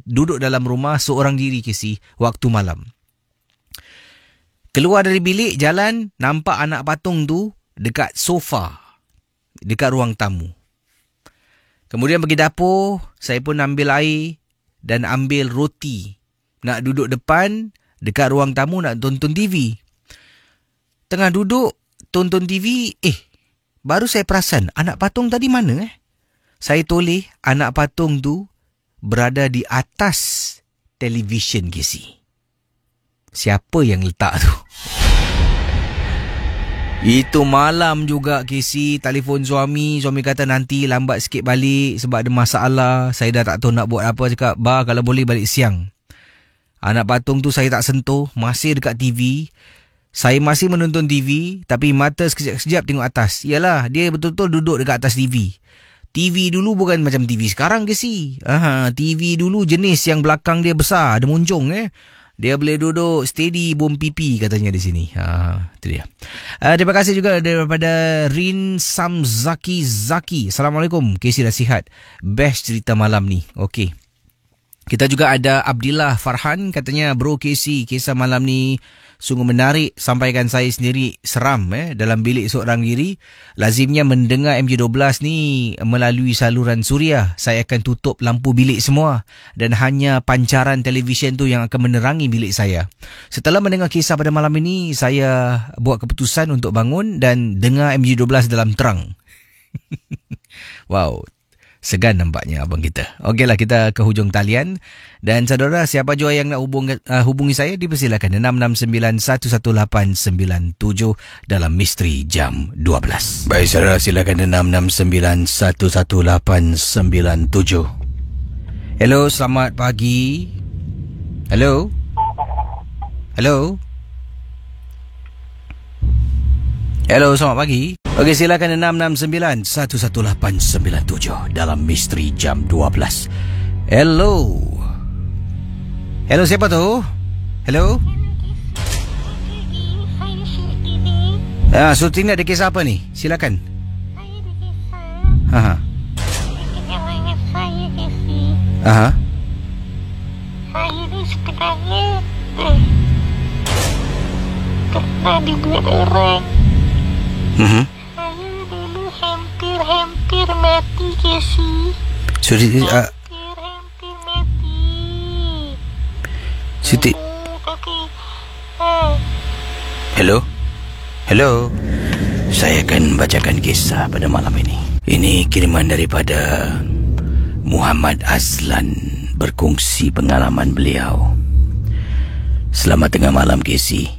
Speaker 1: duduk dalam rumah seorang diri, Casey, waktu malam. Keluar dari bilik, jalan, nampak anak patung tu dekat sofa, dekat ruang tamu. Kemudian pergi dapur, saya pun ambil air dan ambil roti. Nak duduk depan, dekat ruang tamu nak tonton TV. Tengah duduk, tonton TV, baru saya perasan, anak patung tadi mana Saya toleh, anak patung tu berada di atas televisyen, Casey. Siapa yang letak tu? Itu malam juga, Casey. Telefon suami. Suami kata nanti lambat sikit balik sebab ada masalah. Saya dah tak tahu nak buat apa. Cakap, kalau boleh balik siang. Anak patung tu saya tak sentuh. Masih dekat TV. Saya masih menonton TV. Tapi mata sekejap-sekejap tengok atas. Yalah, dia betul-betul duduk dekat atas TV. TV dulu bukan macam TV sekarang, Casey. TV dulu jenis yang belakang dia besar. Ada muncung Dia boleh duduk steady bom pipi katanya di sini. Itu dia. Terima kasih juga daripada Rin Samzaki Zaki. Assalamualaikum. Casey dah sihat. Best cerita malam ni. Okey. Kita juga ada Abdillah Farhan. Katanya, bro Casey, kisah malam ni sungguh menarik. Sampaikan saya sendiri seram dalam bilik seorang diri. Lazimnya mendengar MJ12 ni melalui saluran suria. Saya akan tutup lampu bilik semua. Dan hanya pancaran televisyen tu yang akan menerangi bilik saya. Setelah mendengar kisah pada malam ini, saya buat keputusan untuk bangun dan dengar MJ12 dalam terang. Wow. Segan nampaknya abang kita. Okeylah, kita ke hujung talian. Dan saudara, siapa jua yang nak hubungi saya, dipersilakan 669-11897 dalam Misteri Jam 12. Baik saudara, silakan 669-11897. Hello, selamat pagi. Hello. Hello. Hello, selamat pagi. Okey, silakan 669-11897 dalam Misteri Jam 12. Hello. Hello, siapa tu? Hello. Surti ni ada kisah apa ni? Silakan. Aha.
Speaker 2: Jangan ingat saya, Casey.
Speaker 1: Aha.
Speaker 2: Saya ni sebenarnya pernah dibuat orang.
Speaker 1: Mhm.
Speaker 2: Saya dulu hampir mati, Casey.
Speaker 1: Sorry,
Speaker 2: Hampir mati.
Speaker 1: Siti.
Speaker 2: Tapi
Speaker 1: Hello? Hello? Saya akan bacakan kisah pada malam ini. Ini kiriman daripada Muhammad Azlan, berkongsi pengalaman beliau. Selamat tengah malam, Casey.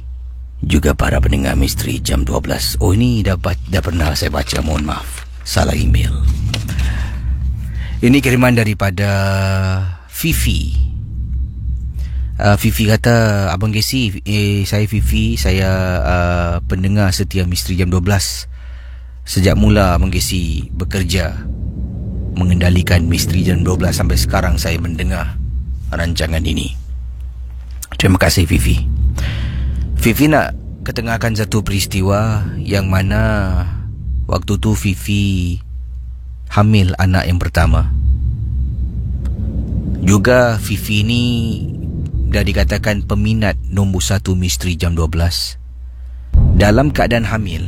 Speaker 1: Juga para pendengar misteri jam 12. Oh, ini dah pernah saya baca, mohon maaf. Salah email. Ini kiriman daripada Fifi. Fifi kata, Abang Casey, saya Fifi, saya pendengar setia misteri jam 12. Sejak mula Abang Casey bekerja mengendalikan misteri jam 12 sampai sekarang saya mendengar rancangan ini. Terima kasih, Fifi. Fifi nak ketengahkan satu peristiwa yang mana waktu tu Fifi hamil anak yang pertama. Juga Fifi ni dah dikatakan peminat nombor 1 misteri jam 12. Dalam keadaan hamil,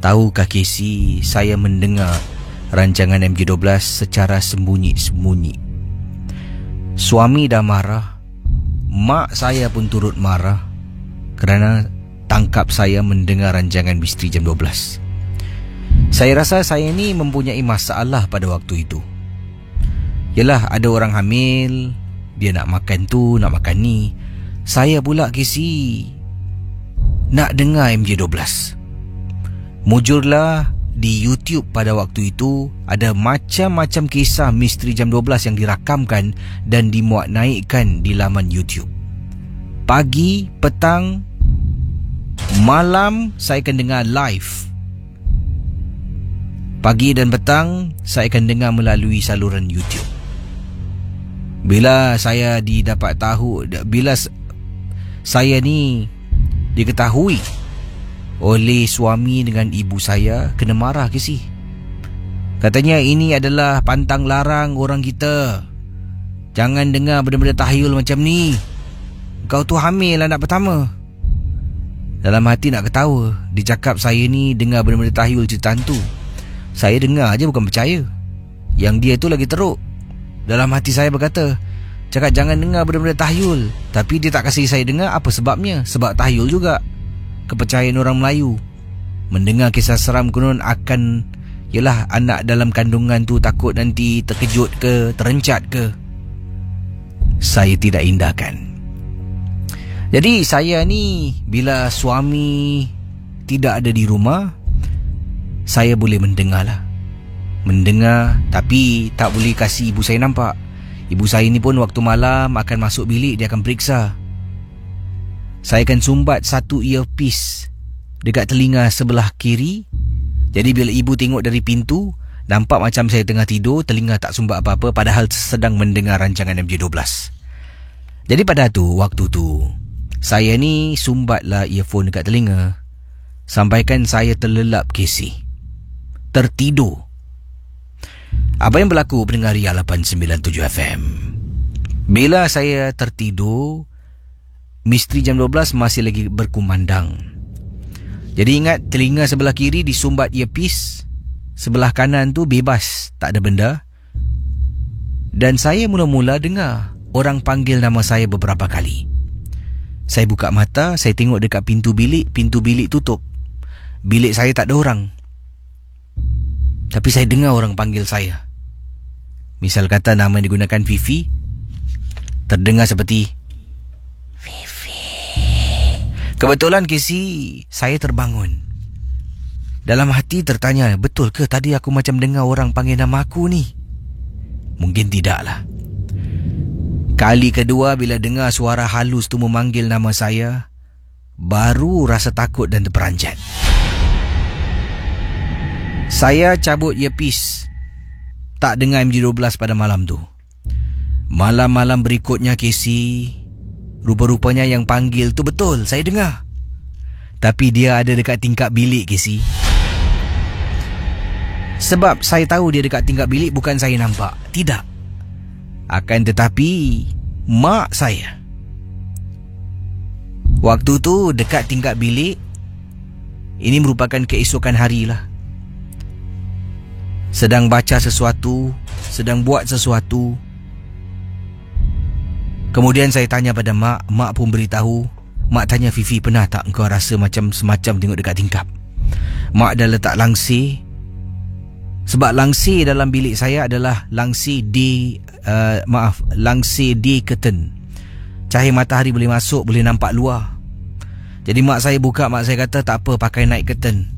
Speaker 1: tahukah Casey, saya mendengar rancangan MJ12 secara sembunyi-sembunyi. Suami dah marah, mak saya pun turut marah kerana tangkap saya mendengar rancangan misteri jam 12. Saya rasa saya ni mempunyai masalah pada waktu itu. Yalah, ada orang hamil, dia nak makan tu, nak makan ni. Saya pula, Casey, nak dengar MJ12. Mujurlah di YouTube pada waktu itu ada macam-macam kisah misteri jam 12 yang dirakamkan dan dimuat naikkan di laman YouTube. Pagi, petang, malam saya akan dengar live. Pagi dan petang saya akan dengar melalui saluran YouTube. Bila saya didapat tahu, bila saya ni diketahui oleh suami dengan ibu saya, kena marah ke si? Katanya ini adalah pantang larang orang kita. Jangan dengar benda-benda tahyul macam ni. Kau tu hamil anak pertama. Dalam hati nak ketawa, dicakap saya ni dengar benda-benda tahyul cerita hantu. Saya dengar aja, bukan percaya. Yang dia tu lagi teruk. Dalam hati saya berkata, cakap jangan dengar benda-benda tahyul. Tapi dia tak kasih saya dengar. Apa sebabnya? Sebab tahyul juga. Kepercayaan orang Melayu. Mendengar kisah seram konon akan, yalah, anak dalam kandungan tu takut nanti terkejut ke, terencat ke. Saya tidak indahkan. Jadi saya ni, bila suami tidak ada di rumah, saya boleh mendengar lah. Mendengar, tapi tak boleh kasih ibu saya nampak. Ibu saya ni pun waktu malam akan masuk bilik, dia akan periksa. Saya akan sumbat satu earpiece dekat telinga sebelah kiri. Jadi bila ibu tengok dari pintu, nampak macam saya tengah tidur, telinga tak sumbat apa-apa, padahal sedang mendengar rancangan MJ12. Jadi pada waktu tu, saya ni sumbatlah earphone dekat telinga. Sampaikan saya terlelap, Casey. Tertidur. Apa yang berlaku pendengar Ria 897 FM? Bila saya tertidur, misteri jam 12 masih lagi berkumandang. Jadi ingat, telinga sebelah kiri disumbat earpiece, sebelah kanan tu bebas, tak ada benda. Dan saya mula-mula dengar orang panggil nama saya beberapa kali. Saya buka mata, saya tengok dekat pintu bilik tutup. Bilik saya tak ada orang. Tapi saya dengar orang panggil saya. Misal kata nama yang digunakan Fifi, terdengar seperti Fifi. Kebetulan, Casey, saya terbangun. Dalam hati tertanya, betul ke tadi aku macam dengar orang panggil nama aku ni? Mungkin tidaklah. Kali kedua bila dengar suara halus tu memanggil nama saya, baru rasa takut dan terperanjat. Saya cabut earpiece, tak dengar MJ12 pada malam tu. Malam-malam berikutnya, Casey, rupa-rupanya yang panggil tu betul, saya dengar. Tapi dia ada dekat tingkap bilik, Casey. Sebab saya tahu dia dekat tingkap bilik, bukan saya nampak. Tidak. Akan tetapi mak saya waktu tu dekat tingkap bilik. Ini merupakan keesokan hari lah. Sedang baca sesuatu, sedang buat sesuatu. Kemudian saya tanya pada mak. Mak pun beritahu. Mak tanya, Fifi, pernah tak engkau rasa macam semacam tengok dekat tingkap? Mak dah letak langsir. Sebab langsir dalam bilik saya adalah langsir langsir D curtain. Cahaya matahari boleh masuk, boleh nampak luar. Jadi mak saya buka, mak saya kata, tak apa, pakai night curtain.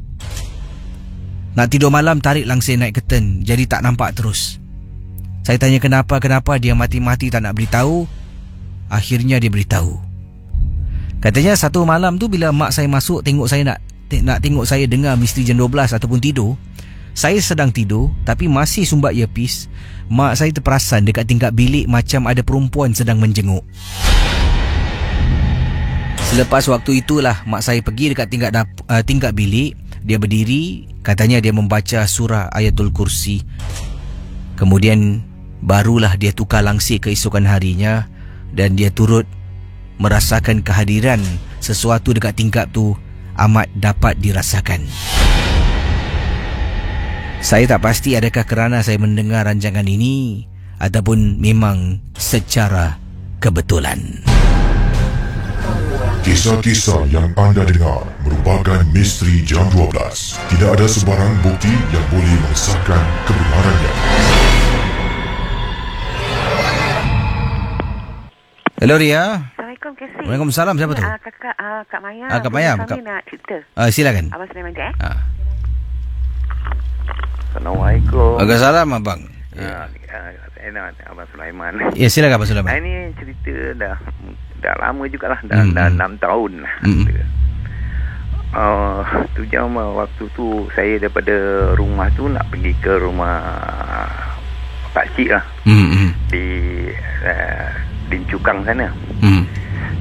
Speaker 1: Nak tidur malam, tarik langsir night curtain, jadi tak nampak terus. Saya tanya kenapa, dia mati-mati tak nak beritahu. Akhirnya dia beritahu. Katanya satu malam tu bila mak saya masuk, tengok saya nak tengok saya dengar misteri jam 12 ataupun tidur. Saya sedang tidur tapi masih sumbat earpiece. Mak saya terperasan dekat tingkap bilik macam ada perempuan sedang menjenguk. Selepas waktu itulah mak saya pergi dekat tingkap bilik. Dia berdiri, katanya dia membaca surah Ayatul Kursi. Kemudian barulah dia tukar langsir keesokan harinya dan dia turut merasakan kehadiran sesuatu dekat tingkap tu amat dapat dirasakan. Saya tak pasti adakah kerana saya mendengar rancangan ini ataupun memang secara kebetulan.
Speaker 3: Kisah-kisah yang anda dengar merupakan misteri jam 12. Tidak ada sebarang bukti yang boleh mengesahkan kebenarannya.
Speaker 1: Hello Ria.
Speaker 4: Assalamualaikum, Kasih.
Speaker 1: Waalaikumsalam. Siapa tu?
Speaker 4: Kak Maya.
Speaker 1: Kak Maya.
Speaker 4: Kami nak cerita.
Speaker 1: Silakan.
Speaker 4: Abang Sulaiman je
Speaker 5: Assalamualaikum.
Speaker 1: Waalaikumsalam abang.
Speaker 5: Abang Sulaiman.
Speaker 1: Ya, silakan Abang Sulaiman.
Speaker 5: Ini cerita dah lama jugalah, dah 6 tahun lah. Tu jam waktu tu saya daripada rumah tu nak pergi ke rumah pakcik lah. Di Cukang sana.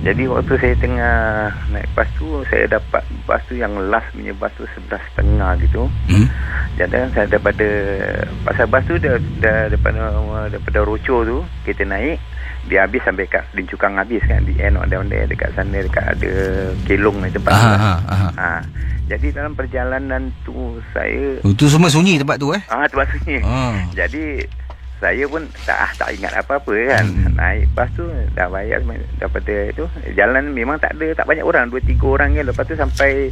Speaker 5: Jadi waktu saya tengah naik bas tu, saya dapat bas tu yang last punya bas tu 11.30 gitu. Jadi saya pasal bas tu dia daripada Rochor tu kita naik, dia habis sampai kat Lincukang habis kan, di end ada dekat sana, dekat ada Kelong ni tempat tu. Jadi dalam perjalanan tu saya
Speaker 1: tu semua sunyi tempat tu
Speaker 5: tempat sunyi. Jadi saya pun tak ingat apa-apa kan. Naik bas tu dah bayar daripada tu. Jalan memang tak banyak orang, 2-3 orang kan. Lepas tu sampai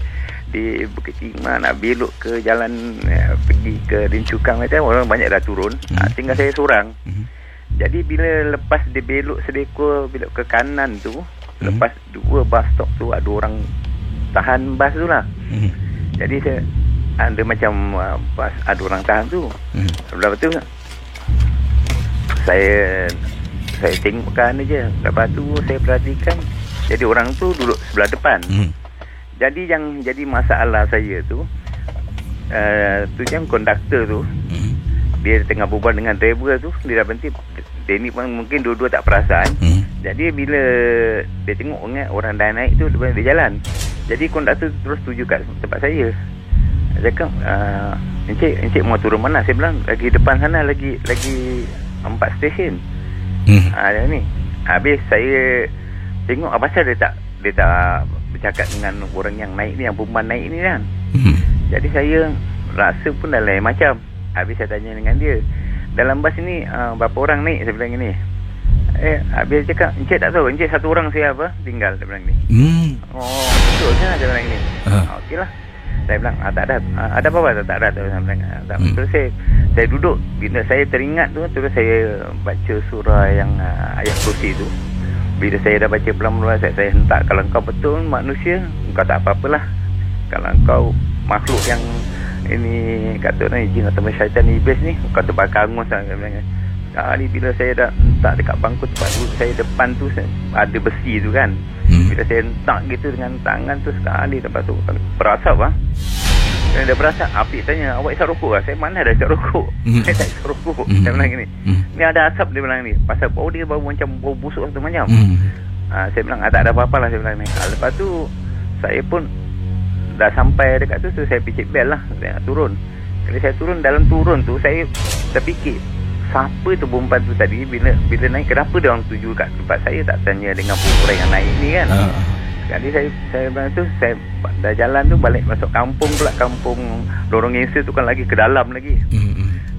Speaker 5: di Bukit Timah nak belok ke jalan pergi ke Lincukang macam orang banyak dah turun. Tinggal saya seorang. Jadi bila lepas dia belok sedekor, belok ke kanan tu, lepas 2 bus stop tu ada orang tahan bas tu lah. Jadi saya ada macam bas ada orang tahan tu. Lepas tu saya tengok kanan je. Lepas tu saya perhatikan, jadi orang tu duduk sebelah depan. Jadi yang jadi masalah saya tu yang konduktor tu, dia tengah berbual dengan driver tu, dia dah berhenti. Dia ni pun mungkin dua-dua tak perasan. Jadi bila dia tengok orang dah naik tu, dia jalan. Jadi konduktor terus tuju kat tempat saya. Dia cakap, Encik mau turun mana? Saya bilang lagi depan sana, lagi 4 stesen. Ni. Habis saya tengok apa pasal dia tak bercakap dengan orang yang naik ni, yang perempuan naik ni kan. Jadi saya rasa pun dah lain macam. Habis saya tanya dengan dia, dalam bas ni berapa orang naik? Saya bilang ni. Habis dia cakap, Encik tak tahu, Encik satu orang saya tinggal. Dia bilang ni. Oh betul kan? Dia bilang ni. Okey lah. Saya bilang tak ada. Ada apa-apa? Tak ada. Saya bilang tak. Terus saya duduk. Bila saya teringat tu, terus saya baca surah yang ayat kursi tu. Bila saya dah baca pelan-pelan, saya hentak, kalau kau betul manusia, kau tak apa-apalah. Kalau kau makhluk yang ini kata ni jin atau syaitan iblis ni, kau terbakar angus lah. Sekali bila saya dah hentak dekat bangku tempat duduk saya depan tu, ada besi tu kan. Bila saya hentak gitu dengan tangan tu, sekali lepas tu berasap Dia berasap. Apik tanya, awak isap rokok lah? Saya mana ada isap rokok. Saya tak isap rokok. Saya bilang gini, ni ada asap, dia bilang ni. Pasal bau dia bau macam bau busuk tu macam. Saya bilang tak ada apa-apa lah, saya bilang ni. Lepas tu saya pun dah sampai dekat tu, saya picit bel lah, saya nak turun. Kali saya dalam turun tu saya terfikir, siapa tu perempuan tu tadi bila naik, kenapa dia orang tuju kat tempat saya, tak tanya dengan perempuan yang naik ni kan. Sekali saya tu saya dah jalan tu balik masuk kampung pula, kampung Lorong Ngesa tu kan lagi ke dalam lagi.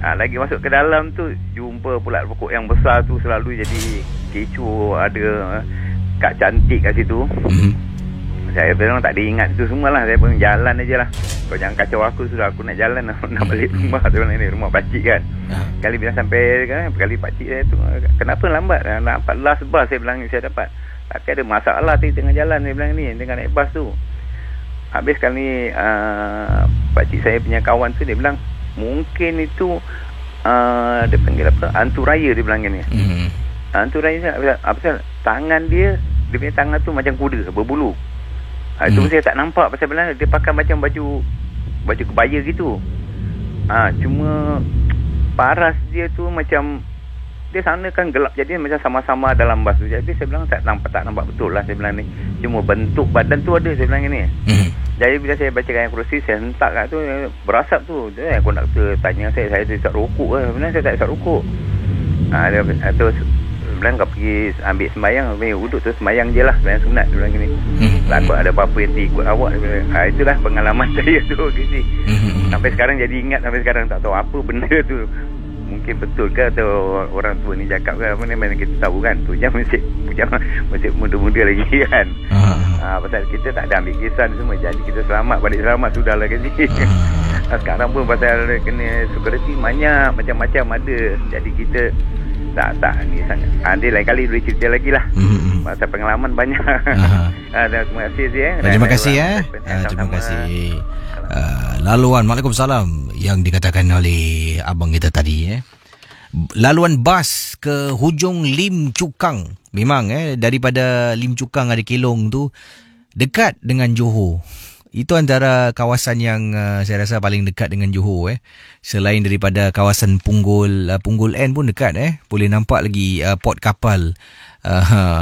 Speaker 5: Lagi masuk ke dalam tu jumpa pula pokok yang besar tu, selalu jadi kecoh, ada Kak Cantik kat situ. Saya memang tak ada ingat itu semualah. Saya pun jalan aje lah. Kau jangan kacau aku, sudah aku nak jalan nak balik rumah. Saya bilang ni rumah pakcik kan. Kali bila sampai kan, kali pakcik saya tu, kenapa lambat? Nampak last bus saya bilang saya dapat. Tapi ada masalah tengah jalan, saya bilang ni tengah naik bas tu. Habis kali pakcik saya punya kawan tu dia bilang mungkin itu dia panggil apa? Hantu raya dia bilang ni. Hantu raya apa tangan dia punya tangan tu macam kuda berbulu. Itu saya tak nampak pasal bila dia pakai macam baju kebaya gitu. Cuma paras dia tu macam dia sana kan gelap, jadi macam sama-sama dalam bas tu. Jadi saya bilang tak nampak betul lah saya bilang ni. Cuma bentuk badan tu ada saya bilang ni. Jadi bila saya baca ayat kursi, saya hentak kat tu, berasap tu. Konduktor tanya saya tak rokok ke? Sebenarnya saya tak isap rokok. Dia tu bilang kau pergi ambil sembahyang, duduk tu sembahyang je lah, sembahyang sunat dia bilang gini. Takut ada apa-apa yang ikut awak. Itulah pengalaman saya tu Kesi. Sampai sekarang jadi ingat, sampai sekarang tak tahu apa benda tu. Mungkin betul ke atau orang tua ni cakap ke apa ni, mana kita tahu kan. Tu je masih muda-muda lagi kan. Pasal kita tak ada ambil kisah semua, jadi kita selamat, balik selamat sudahlah Kesi. Sekarang pun pasal kena security banyak macam-macam ada. Jadi kita tak ni sangat. Nanti lain kali boleh cerita lagi lah. Pasal pengalaman banyak. Terima kasih
Speaker 1: Terima kasih terima kasih. Laluan, Waalaikumsalam, yang dikatakan oleh abang kita tadi laluan bas ke hujung Lim Chu Kang. Memang daripada Lim Chu Kang ada Kelong tu dekat dengan Johor. Itu antara kawasan yang saya rasa paling dekat dengan Johor. Selain daripada kawasan Punggol N pun dekat. Boleh nampak lagi port kapal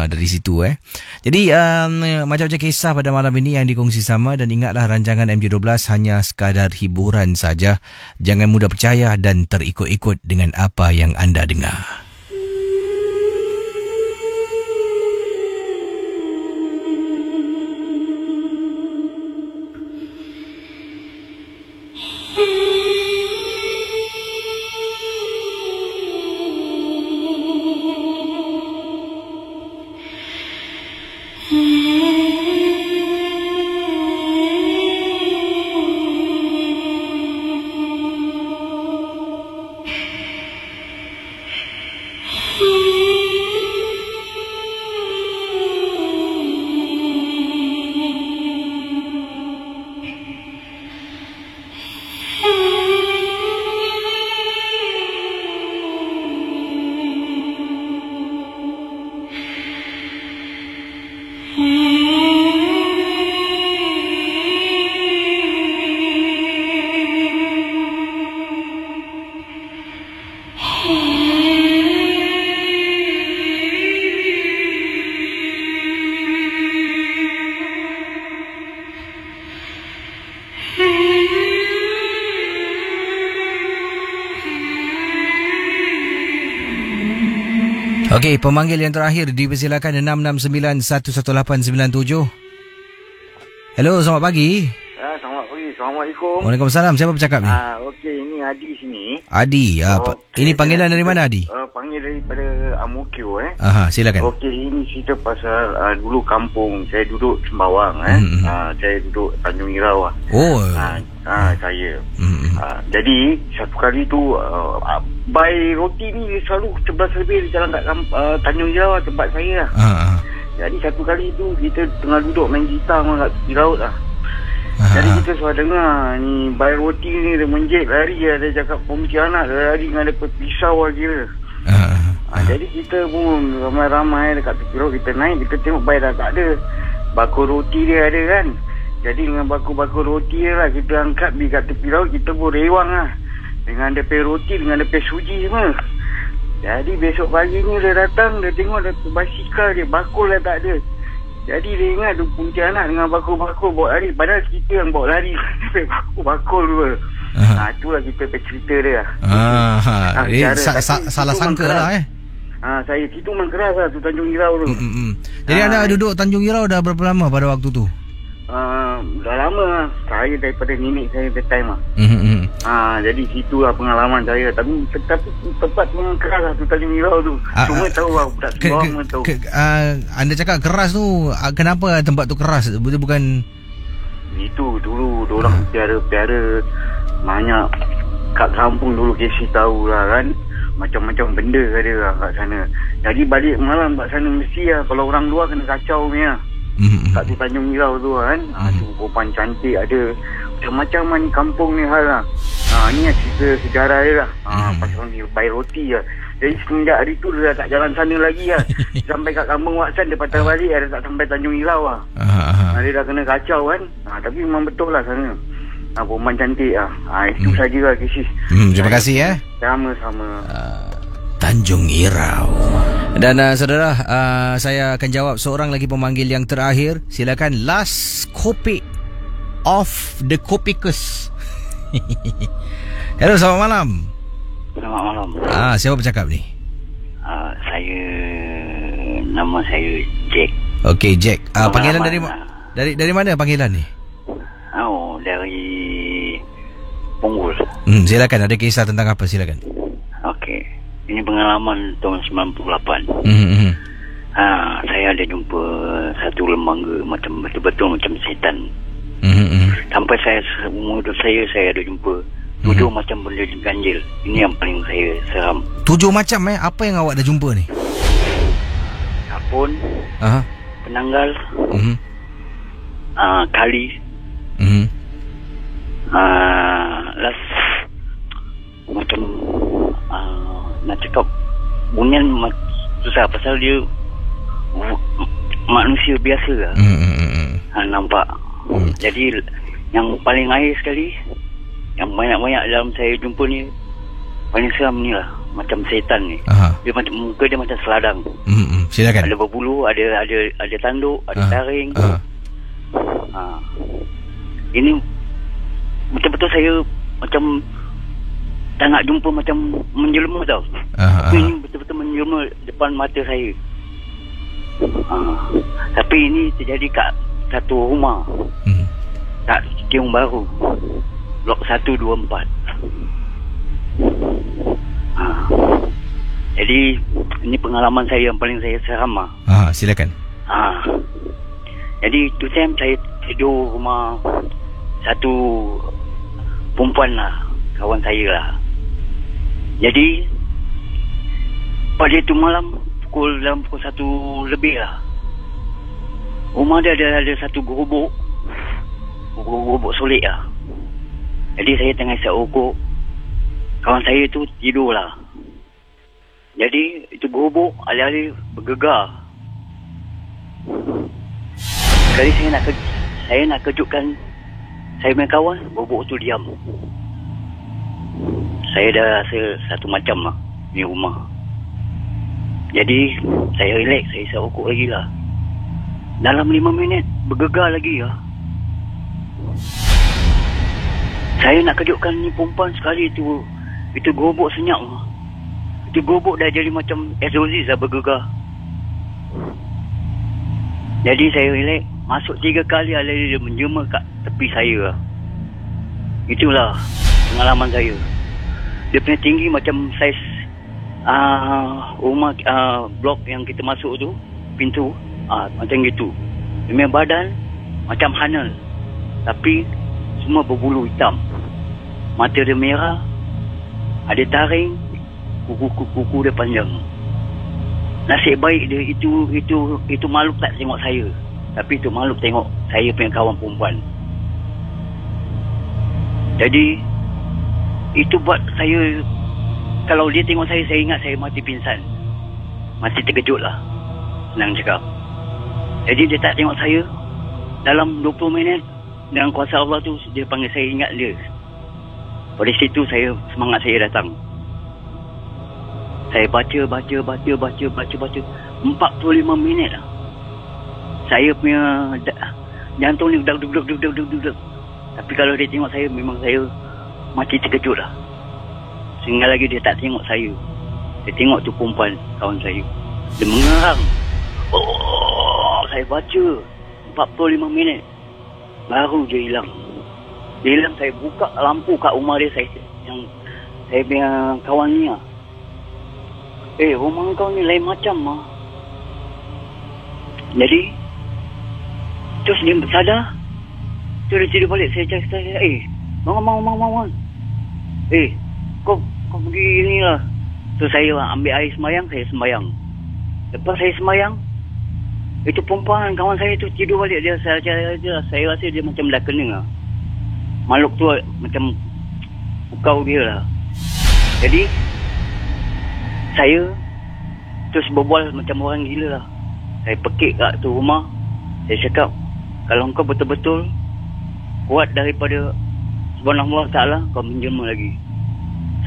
Speaker 1: dari situ. Jadi macam-macam kisah pada malam ini yang dikongsi sama. Dan ingatlah, rancangan MJ12 hanya sekadar hiburan saja. Jangan mudah percaya dan terikut-ikut dengan apa yang anda dengar. Okey, pemanggil yang terakhir dipersilakan 669-11897. Hello, selamat pagi.
Speaker 6: Selamat pagi. Assalamualaikum.
Speaker 1: Waalaikumsalam. Siapa bercakap ni?
Speaker 6: Okey, ini Adi sini.
Speaker 1: Adi. Ini panggilan dari mana, Adi?
Speaker 6: Panggil daripada Amokyo.
Speaker 1: Silakan.
Speaker 6: Okey, ini cerita pasal dulu kampung. Saya duduk Sembawang. Saya duduk Tanjung Irau. Saya. Jadi, satu kali tu Bai roti ni selalu 11 lebih dia jalan kat Tanjung Irau tempat saya. Jadi satu kali tu kita tengah duduk main gitar kat tepi laut lah. Jadi kita suara dengar ni Bai roti ni dia menjek lari lah. Dia cakap Pontianak dia lari dengan dia pisau lah kira. Jadi kita pun ramai-ramai dekat tepi laut. Kita naik, kita tengok Bai dah tak ada. Bakul roti dia ada kan. Jadi dengan bakul-bakul roti dia lah kita angkat pergi kat tepi laut. Kita pun rewang lah dengan DP roti, dengan DP suji semua. Jadi besok pagi ni dia datang, dia tengok ada basikal dia, bakul dah tak ada. Jadi dia ingat tu Pontianak dengan bakul-bakul bawa lari. Padahal kita yang bawa lari DP bakul-bakul tu. Itulah kita cerita dia.
Speaker 1: Salah sangka lah
Speaker 6: saya situ memang keras lah tu Tanjung Irau tu.
Speaker 1: Jadi anda duduk Tanjung Irau dah berapa lama pada waktu tu?
Speaker 6: Dah lama lah. Saya daripada nenek saya that time lah. Jadi situ lah pengalaman saya. Tapi tempat memang keras lah tu Tanjung Irau tu. Cuma tahu lah budak semua tahu.
Speaker 1: Anda cakap keras tu, kenapa tempat tu keras? Bukan
Speaker 6: itu dulu diorang piara banyak kat kampung dulu KC tahu lah kan. Macam-macam benda ada lah kat sana. Jadi balik malam kat sana mesti lah. Kalau orang luar kena kacau punya. Kat tu Tanjung Irau tu kan. Tu perempuan cantik ada. Macam-macam lah ni kampung ni hal lah. Ni lah cerita sejarah dia lah. Pasal ni bayi roti lah. Jadi semenjak hari tu dia tak jalan sana lagi lah. Sampai kat kampung Waksan dia patah balik. Dia tak sampai Tanjung Irau lah. Dia dah kena kacau kan. Tapi memang betul lah sana. Perempuan cantik lah. Itu sajalah kisah.
Speaker 1: Terima kasih ya.
Speaker 6: Sama-sama.
Speaker 1: Tanjung Irau. Dan saudara, saya akan jawab seorang lagi pemanggil yang terakhir. Silakan, last copy of the Kopikus. Hello, selamat malam.
Speaker 7: Selamat malam.
Speaker 1: Siapa bercakap ni?
Speaker 7: Nama saya Jack.
Speaker 1: Okey, Jack. Panggilan dari mana panggilan ni?
Speaker 7: Dari Punggol.
Speaker 1: Silakan, ada kisah tentang apa? Silakan.
Speaker 7: Okey. Ini pengalaman tahun 98. Saya ada jumpa satu lembaga macam betul-betul macam setan. Sampai umur saya ada jumpa 7 macam benda ganjil. Ini yang paling saya seram.
Speaker 1: 7 macam apa yang awak dah jumpa ni?
Speaker 7: Sabun, penanggal, kali, last macam nak cakap bunyian susah pasal dia manusia biasa lah. Nampak. Jadi yang paling air sekali, yang banyak-banyak dalam saya jumpa ni, paling seram ni lah, macam setan ni. Dia macam muka dia macam seladang.
Speaker 1: Silakan.
Speaker 7: Ada berbulu, ada tanduk, ada taring. Ini betul-betul saya macam tak nak jumpa, macam menjelma tau. Ini betul-betul menjelma depan mata saya. Tapi ini terjadi kat satu rumah. Tak Tiong Baru, Blok 124. Jadi ini pengalaman saya yang paling saya seram lah.
Speaker 1: Silakan.
Speaker 7: Jadi tu time saya tidur rumah satu perempuan lah, kawan saya lah. Jadi pada itu malam dalam pukul 1 lebih lah, rumah dia ada satu gerobok solek lah. Jadi saya tengah isap rokok, kawan saya tu tidur lah. Jadi itu gerobok alih-alih bergegar. Sekali saya nak kejutkan saya punya kawan, gerobok tu diam. Saya dah rasa satu macam lah di rumah. Jadi saya relax, saya isap rokok lagi lah. Dalam 5 minit bergegar lagi lah. Saya nak kejutkan ni perempuan sekali tu. Itu gerobok senyap lah. Itu gerobok dah jadi macam exorcist lah, bergegar. Jadi saya relax, masuk 3 kali dia menjelma kat tepi saya lah. Itulah pengalaman saya. Dia punya tinggi macam saiz rumah blok yang kita masuk tu, pintu macam gitu. Dia punya badan macam hanal, tapi semua berbulu hitam. Mata dia merah, ada taring, kuku dia panjang. Nasib baik dia itu makhluk tak tengok saya, tapi itu makhluk tengok saya punya kawan perempuan. Jadi itu buat saya, kalau dia tengok saya ingat saya mati pingsan, mati terkejut lah, senang cakap. Jadi dia tak tengok saya. Dalam 20 minit dengan kuasa Allah tu, dia panggil saya ingat dia. Pada situ semangat saya datang. Saya baca 45 minit lah. Saya punya jantung ni deg. Tapi kalau dia tengok saya, memang saya mati terkejut lah. Sehingga lagi dia tak tengok saya. Dia tengok tu perempuan kawan saya. Dia mengarang. Saya baca 45 minit. Baru dia hilang. Dia hilang, saya buka lampu kat rumah dia. Yang saya punya kawan ni lah. Rumah kau ni lain macam lah. Jadi terus dia sadar. Terus dia tidur balik. Saya cakap, bangun. Kau pergi ni lah. So saya ambil air semayang. Saya semayang. Lepas saya semayang, itu perempuan kawan saya tu tidur balik. Saya rasa dia macam dah kena lah. Makhluk tu macam pukau dia lah. Jadi saya terus berbual macam orang gila lah. Saya pekik kat tu rumah. Saya cakap, kalau kau betul-betul kuat daripada Subhanallah Ta'ala, kau menjelma lagi.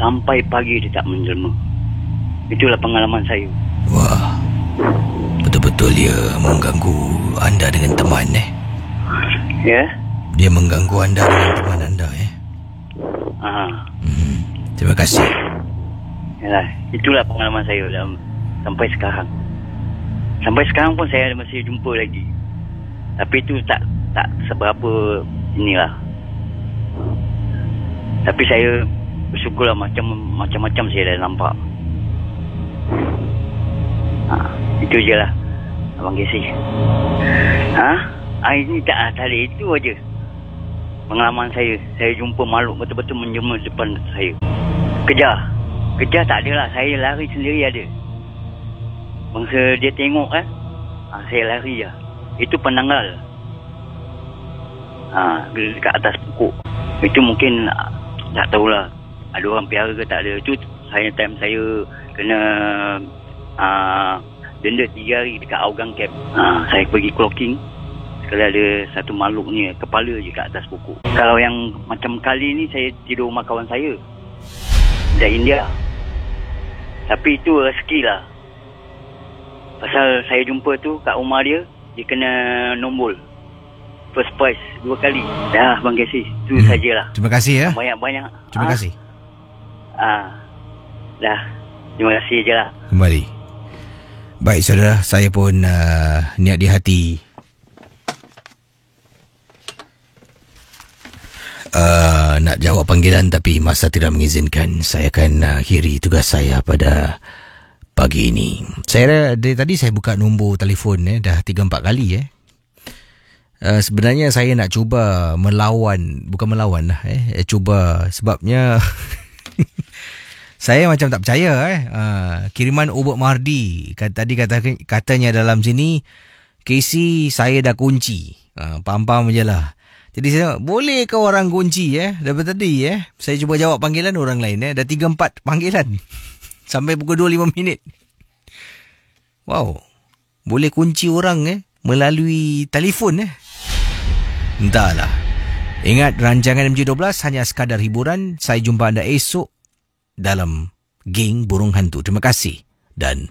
Speaker 7: Sampai pagi dia tak menjelma. Itulah pengalaman saya.
Speaker 1: Wah, betul-betul dia mengganggu anda dengan teman
Speaker 7: Ya.
Speaker 1: Dia mengganggu anda dengan teman anda Terima kasih.
Speaker 7: Yalah, itulah pengalaman saya sampai sekarang. Sampai sekarang pun saya masih jumpa lagi. Tapi itu tak seberapa inilah. Tapi saya bersyukurlah macam-macam saya dah nampak. Itu je lah Abang Casey. Ini tak ada, itu aja pengalaman saya. Saya jumpa makhluk betul-betul menjelma depan saya. Kejar tak ada lah. Saya lari sendiri ada. Masa dia tengok saya lari lah. Itu penanggal dekat atas pokok. Itu mungkin tak tahulah ada orang piara ke tak ada. Itu time saya kena denda 3 hari dekat Hougang Camp. Saya pergi clocking. Sekali ada satu makhluk ni kepala je kat atas pokok. Kalau yang macam kali ni saya tidur rumah kawan saya dari India. Tapi itu rezeki lah. Pasal saya jumpa tu kat rumah dia, dia kena nombol first prize 2 kali. Dah Bang Casey, tu sajalah.
Speaker 1: Terima kasih ya.
Speaker 7: Banyak-banyak.
Speaker 1: Terima kasih.
Speaker 7: Dah. Terima kasih je lah.
Speaker 1: Kembali. Baik saudara, saya pun niat di hati nak jawab panggilan, tapi masa tidak mengizinkan. Saya akan akhiri tugas saya pada pagi ini. Tadi saya buka nombor telefon dah 3-4 kali sebenarnya saya nak cuba bukan melawan lah cuba, sebabnya saya macam tak percaya kiriman Ubud Mahdi katanya dalam sini, Casey saya dah kunci. Paham-paham je lah. Jadi saya boleh ke orang kunci daripada tadi saya cuba jawab panggilan orang lain dah 3-4 panggilan sampai pukul 2:05. Wow. Boleh kunci orang melalui telefon Entahlah. Ingat, rancangan MJ12 hanya sekadar hiburan. Saya jumpa anda esok dalam Geng Burung Hantu. Terima kasih dan